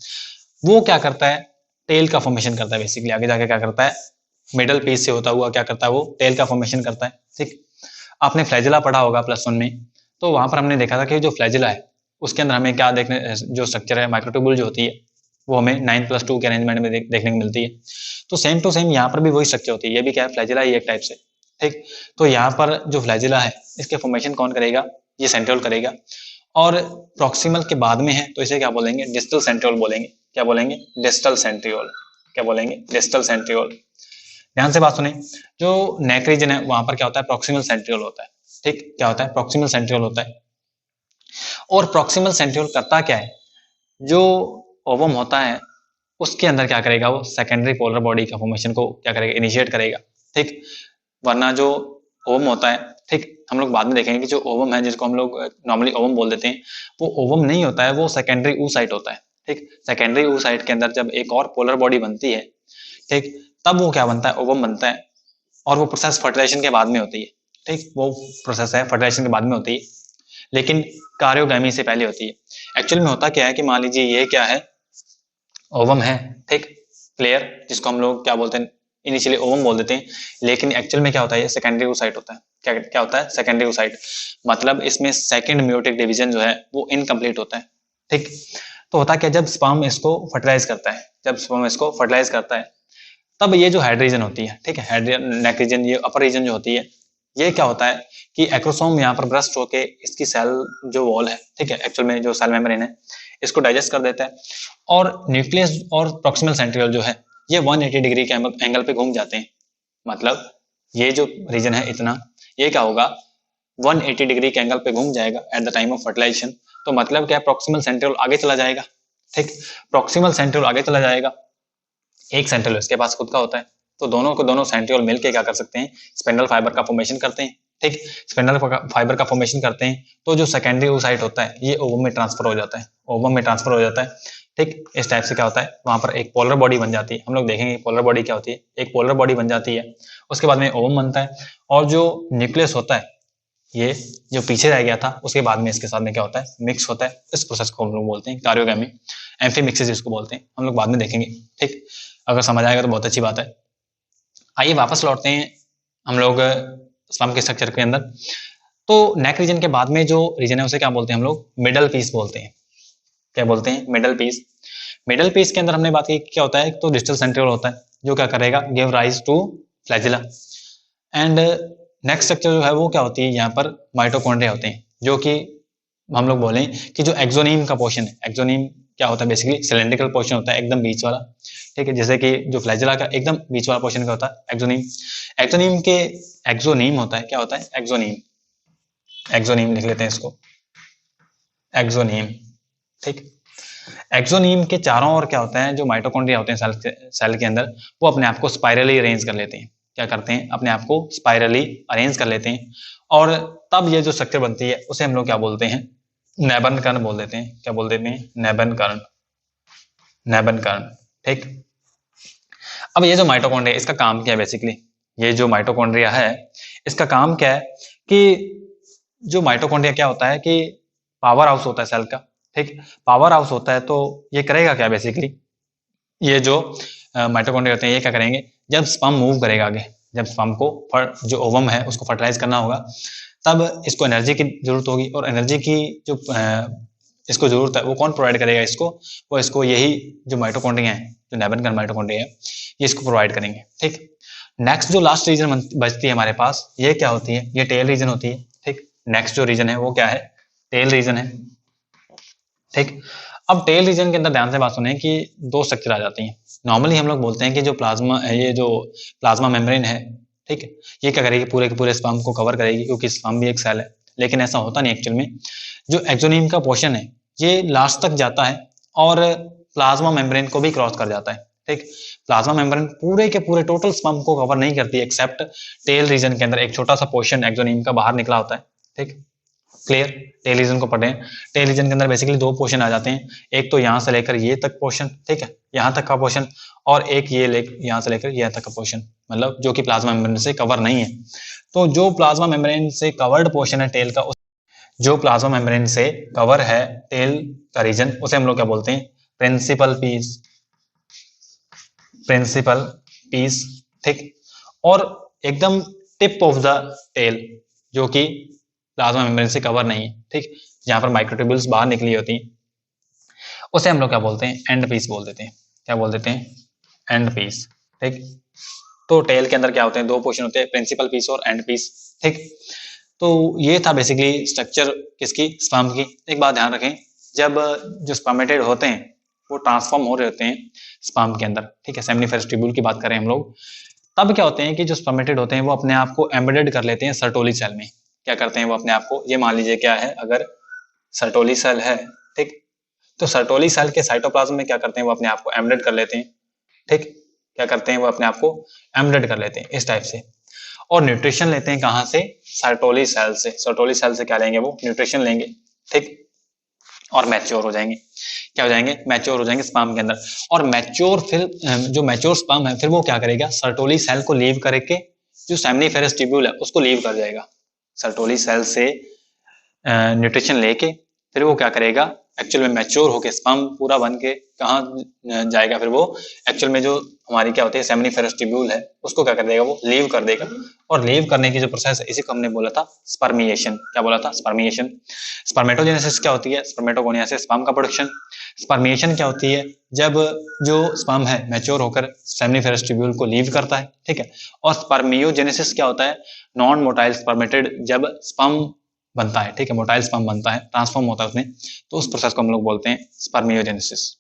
A: वो क्या करता है? टेल का फॉर्मेशन करता है। बेसिकली आगे जाके क्या करता है? मिडल पीस से होता हुआ क्या करता है? वो टेल का फॉर्मेशन करता है, ठीक। आपने फ्लैजिला पढ़ा होगा +1 में, तो वहां पर हमने देखा था कि जो फ्लैजिला है उसके अंदर हमें क्या देखने, जो स्ट्रक्चर है माइक्रोट्यूबुल जो होती है वो हमें 9+2 के अरेंजमेंट में देखने को मिलती है। तो सेम टू सेम यहाँ पर भी वही स्ट्रक्चर होती है। ये भी क्या है? फ्लैजिला ही एक टाइप से, ठीक। तो यहाँ पर जो फ्लैजिला है इसके फॉर्मेशन कौन करेगा? ये सेंट्रियोल करेगा। और प्रॉक्सिमल के बाद में है तो इसे क्या बोलेंगे? डिस्टल सेंट्रियोल बोलेंगे। क्या बोलेंगे? Distal centriole. क्या बोलेंगे? Distal centriole. ध्यान से बात सुने, जो नेक रीजन है वहां पर क्या होता है? प्रॉक्सिमल सेंट्रियोल होता है, ठीक। क्या होता है? प्रॉक्सिमल सेंट्रियोल होता है। और प्रॉक्सिमल सेंट्रियोल करता क्या है? जो ओवम होता है उसके अंदर क्या करेगा? वो सेकेंडरी पोलर बॉडी का फॉर्मेशन को क्या करेगा? इनिशिएट करेगा, ठीक। वरना जो ओवम होता है, ठीक, हम लोग बाद में देखेंगे कि जो ओवम है जिसको हम लोग नॉर्मली ओवम बोल देते हैं, वो ओवम नहीं होता है, वो सेकेंडरी oocyte होता है, ठीक। सेकेंडरी oocyte के अंदर जब एक और पोलर बॉडी बनती है, ठीक, तब वो क्या बनता है? ओवम बनता है। और वो प्रोसेस फर्टिलाइजेशन के बाद में होती है, ठीक। वो प्रोसेस है फर्टिलाइजेशन के बाद में होती है, लेकिन कार्योगैमी से पहले होती है। एक्चुअल में होता क्या है कि मान लीजिए ये क्या है? ओवम है, ठीक, क्लियर, जिसको हम लोग क्या बोलते हैं? इनिशियली ओवम बोल देते हैं, लेकिन एक्चुअल में क्या होता है? ये सेकेंडरी oocyte होता है। क्या होता है? Secondary oocyte। मतलब इसमें सेकेंड म्यूटिक डिवीजन जो है वो इनकम्प्लीट होता है, ठीक। तो होता क्या? जब स्पर्म इसको फर्टिलाइज करता है, जब स्पर्म इसको फर्टिलाइज करता है, तब ये जो हेड रीजन होती है, ठीक है, हेड नेक रीजन, ये अपर रीजन जो होती है, ये क्या होता है कि एक्रोसोम यहाँ पर ब्रस्ट होके इसकी सेल जो वॉल है, ठीक है, एक्चुअल में जो सेल मेम्ब्रेन है, इसको डाइजेस्ट कर देता है और न्यूक्लियस और प्रॉक्सिमल सेंट्रियोल जो है ये 180 डिग्री के एंगल पे घूम जाते हैं। मतलब ये जो रीजन है इतना, ये क्या होगा 180 डिग्री के एंगल पे घूम जाएगा at the time of fertilization. तो मतलब क्या, प्रॉक्सिमल सेंट्रियोल आगे चला जाएगा, ठीक, प्रॉक्सिमल सेंट्रियोल आगे चला जाएगा, एक सेंट्रियोल इसके पास खुद का होता है, तो दोनों को दोनों सेंट्रियोल मिलके क्या कर सकते हैं, स्पिंडल फाइबर का फॉर्मेशन करते हैं, ठीक, स्पिंडल फाइबर का फॉर्मेशन करते हैं, तो जो सेकेंडरी ओसाइट होता है ये ओवम में ट्रांसफर हो जाता है, ओवम में ट्रांसफर हो जाता है, ठीक। इस टाइप से क्या होता है, वहां पर एक पोलर बॉडी बन जाती है, हम लोग देखेंगे पोलर बॉडी क्या होती है, एक पोलर बॉडी बन जाती है, उसके बाद में ओवम बनता है, और जो न्यूक्लियस होता है ये जो पीछे रह गया था उसके बाद में इसके साथ में क्या होता है, मिक्स होता है। इस प्रोसेस को हम लोग बोलते हैं कार्योगैमी, एम्फीमिक्सिस जिसको बोलते हैं, हम लोग बाद में देखेंगे, ठीक। अगर समझ आएगा तो बहुत अच्छी बात है। आइए वापस लौटते हैं हम लोग स्पर्म के स्ट्रक्चर के अंदर। तो नेक रीजन के बाद में जो रीजन है उसे क्या बोलते हैं हम लोग, मिडल पीस बोलते हैं। क्या बोलते हैं, मिडल पीस। मिडल पीस के अंदर हमने बात की क्या होता है, तो डिस्टल सेंट्रियोल होता है जो क्या करेगा, give rise two flagella. And next structure जो है वो क्या होती है, यहाँ पर माइटोकॉन्ड्रिया होते हैं, जो कि हम लोग बोलें कि जो एक्सोनीम का पोर्शन है, एक्सोनीम क्या होता है, बेसिकली सिलेंड्रिकल पोर्शन होता है एकदम बीच वाला, ठीक है, जैसे कि जो फ्लैजिला का एकदम बीच वाला पोर्शन का होता है एक्सोनीम। एक्सोनीम के एक्सोनीम होता है, क्या होता है, एक्सोनीम, एक्सोनीम लिख लेते हैं इसको, एक्सोनीम, ठीक। एक्सोनीम के चारों ओर क्या होता है, जो माइटोकॉन्ड्रिया होते हैं सेल के अंदर, वो अपने आप को स्पाइरली अरेंज कर लेते हैं। क्या करते हैं, अपने आप को स्पाइरली अरेंज कर लेते हैं, और तब ये जो स्ट्रक्चर बनती है उसे हम लोग क्या बोलते हैं, नेबन कर्ण बोल देते हैं। क्या बोल देते हैं, नेबन कर्ण, नेबन कर्ण, ठीक। अब ये जो माइटोकॉन्ड्रिया इसका काम क्या है, बेसिकली ये जो माइटोकॉन्ड्रिया है इसका काम क्या है कि जो माइटोकॉन्ड्रिया क्या होता है कि पावर हाउस होता है सेल का, ठीक, पावर हाउस होता है। तो ये करेगा क्या, बेसिकली ये जो माइटोकॉन्ड्रिया होते हैं ये क्या करेंगे, जब स्पर्म मूव करेगा आगे, जब स्पर्म को जो ओवम है उसको फर्टिलाइज करना होगा, तब इसको एनर्जी की जरूरत होगी, और एनर्जी की जो इसको जरूरत है वो कौन प्रोवाइड करेगा इसको, वो इसको यही जो माइटोकॉन्ड्रिया है, जो नेबन कर्ण माइटोकॉन्ड्रिया है, ये इसको प्रोवाइड करेंगे, ठीक। नेक्स्ट जो लास्ट रीजन बचती है हमारे पास, ये क्या होती है, ये टेल रीजन होती है, ठीक। नेक्स्ट जो रीजन है वो क्या है, टेल रीजन है, ठीक। अब टेल रीजन के अंदर ध्यान से बात सुने कि दो स्ट्रक्चर आ जाती हैं। नॉर्मली हम लोग बोलते हैं कि जो प्लाज्मा, ये जो प्लाज्मा मेम्ब्रेन है, ठीक है, ये क्या करेगी, पूरे के पूरे स्पर्म को कवर करेगी, क्योंकि स्पर्म भी एक सेल है। लेकिन ऐसा होता नहीं एक्चुअल में, जो एक्सोनीम का पोर्शन है ये लास्ट तक जाता है और प्लाज्मा मेम्ब्रेन को भी क्रॉस कर जाता है, ठीक। प्लाज्मा मेम्ब्रेन पूरे के पूरे टोटल स्पर्म को कवर नहीं करती, एक्सेप्ट टेल रीजन के अंदर एक छोटा सा पोर्शन एक्सोनीम का बाहर निकला होता है, ठीक। क्लियर, टेल रीजन को पढ़ें। टेल रीजन के अंदर बेसिकली दो पोर्शन आ जाते हैं, एक तो यहाँ से लेकर ये तक पोर्शन, ठीक है, यहाँ तक का पोर्शन, और एक ये यहाँ से लेकर यहाँ तक का पोर्शन, मतलब जो कि प्लाज्मा मेम्ब्रेन से कवर नहीं है। तो जो प्लाज्मा मेम्ब्रेन से कवर्ड पोर्शन है टेल का, जो प्लाज्मा मेम्ब्रेन से कवर है टेल का रीजन, उसे हम लोग क्या बोलते हैं, प्रिंसिपल पीस, प्रिंसिपल पीस, ठीक। और एकदम टिप ऑफ द टेल जो कि प्लाज्मा मेम्ब्रेन से कवर नहीं है, ठीक, जहां पर माइक्रोट्यूब्यूल्स बाहर निकली होती हैं, उसे हम लोग क्या बोलते हैं, एंड पीस बोल देते हैं। क्या बोल देते हैं, एंड पीस, ठीक। तो टेल के अंदर क्या होते हैं, दो पोर्शन होते हैं, प्रिंसिपल पीस और एंड पीस, ठीक। तो ये था बेसिकली स्ट्रक्चर किसकी, स्पर्म की। एक बात ध्यान रखें, जब जो स्पर्मेटेड होते हैं वो ट्रांसफॉर्म हो रहे होते हैं स्पर्म के अंदर, ठीक है, सेमिनिफेरस ट्यूब्यूल की बात करें हम लोग, तब क्या होते हैं कि जो स्पर्मेटेड होते हैं वो अपने आप को एम्बेडेड कर लेते हैं सर्टोली सेल में। क्या करते हैं वो अपने आप को, ये मान लीजिए क्या है, अगर सर्टोली सेल है, ठीक, तो सर्टोली सेल के साइटोप्लाज्म में क्या करते हैं, वो अपने आप को एम्बेडेड कर लेते हैं, ठीक। क्या करते हैं, वो अपने आप को एम्बेडेड कर लेते हैं इस टाइप से, और न्यूट्रिशन लेते हैं कहां से, सर्टोली सेल से। सर्टोली सेल से क्या लेंगे, वो न्यूट्रिशन लेंगे, ठीक, और मैच्योर हो जाएंगे। क्या हो जाएंगे, मैच्योर हो जाएंगे स्पर्म के अंदर। और मैच्योर, फिर जो मैच्योर स्पर्म है फिर वो क्या करेगा, सर्टोली सेल को लीव करके जो सेमिनिफेरस ट्यूब्यूल है उसको लीव कर जाएगा। सर्टोली सेल से न्यूट्रिशन लेके फिर वो क्या करेगा, एक्चुअल में मैच्योर होके स्पर्म पूरा बन के कहाँ जाएगा, फिर वो एक्चुअल में जो हमारी क्या होती है सेमिनिफेरस ट्यूब्यूल है उसको क्या कर देगा, वो लीव कर देगा। और लीव करने की जो प्रोसेस है इसी को हमने बोला था स्पर्मिएशन। क्या बोला था? स्पर्मिएशन। स्पर्मेटोजेनेसिस क्या होती है? स्पर्मेटोगोनिया से स्पर्म का प्रोडक्शन। स्पर्मिएशन क्या होती है? जब जो स्पर्म है मैच्योर होकर सेमिनिफेरस ट्यूब्यूल को लीव करता है, ठीक है। और स्पर्मियोजेनेसिस क्या होता है? नॉन मोटाइल स्पर्मेटेड जब स्पर्म बनता है, ठीक है, मोटाइल स्पर्म बनता है, ट्रांसफॉर्म होता है उसमें, तो उस प्रोसेस को हम लोग बोलते हैं स्पर्मियोजेनेसिस।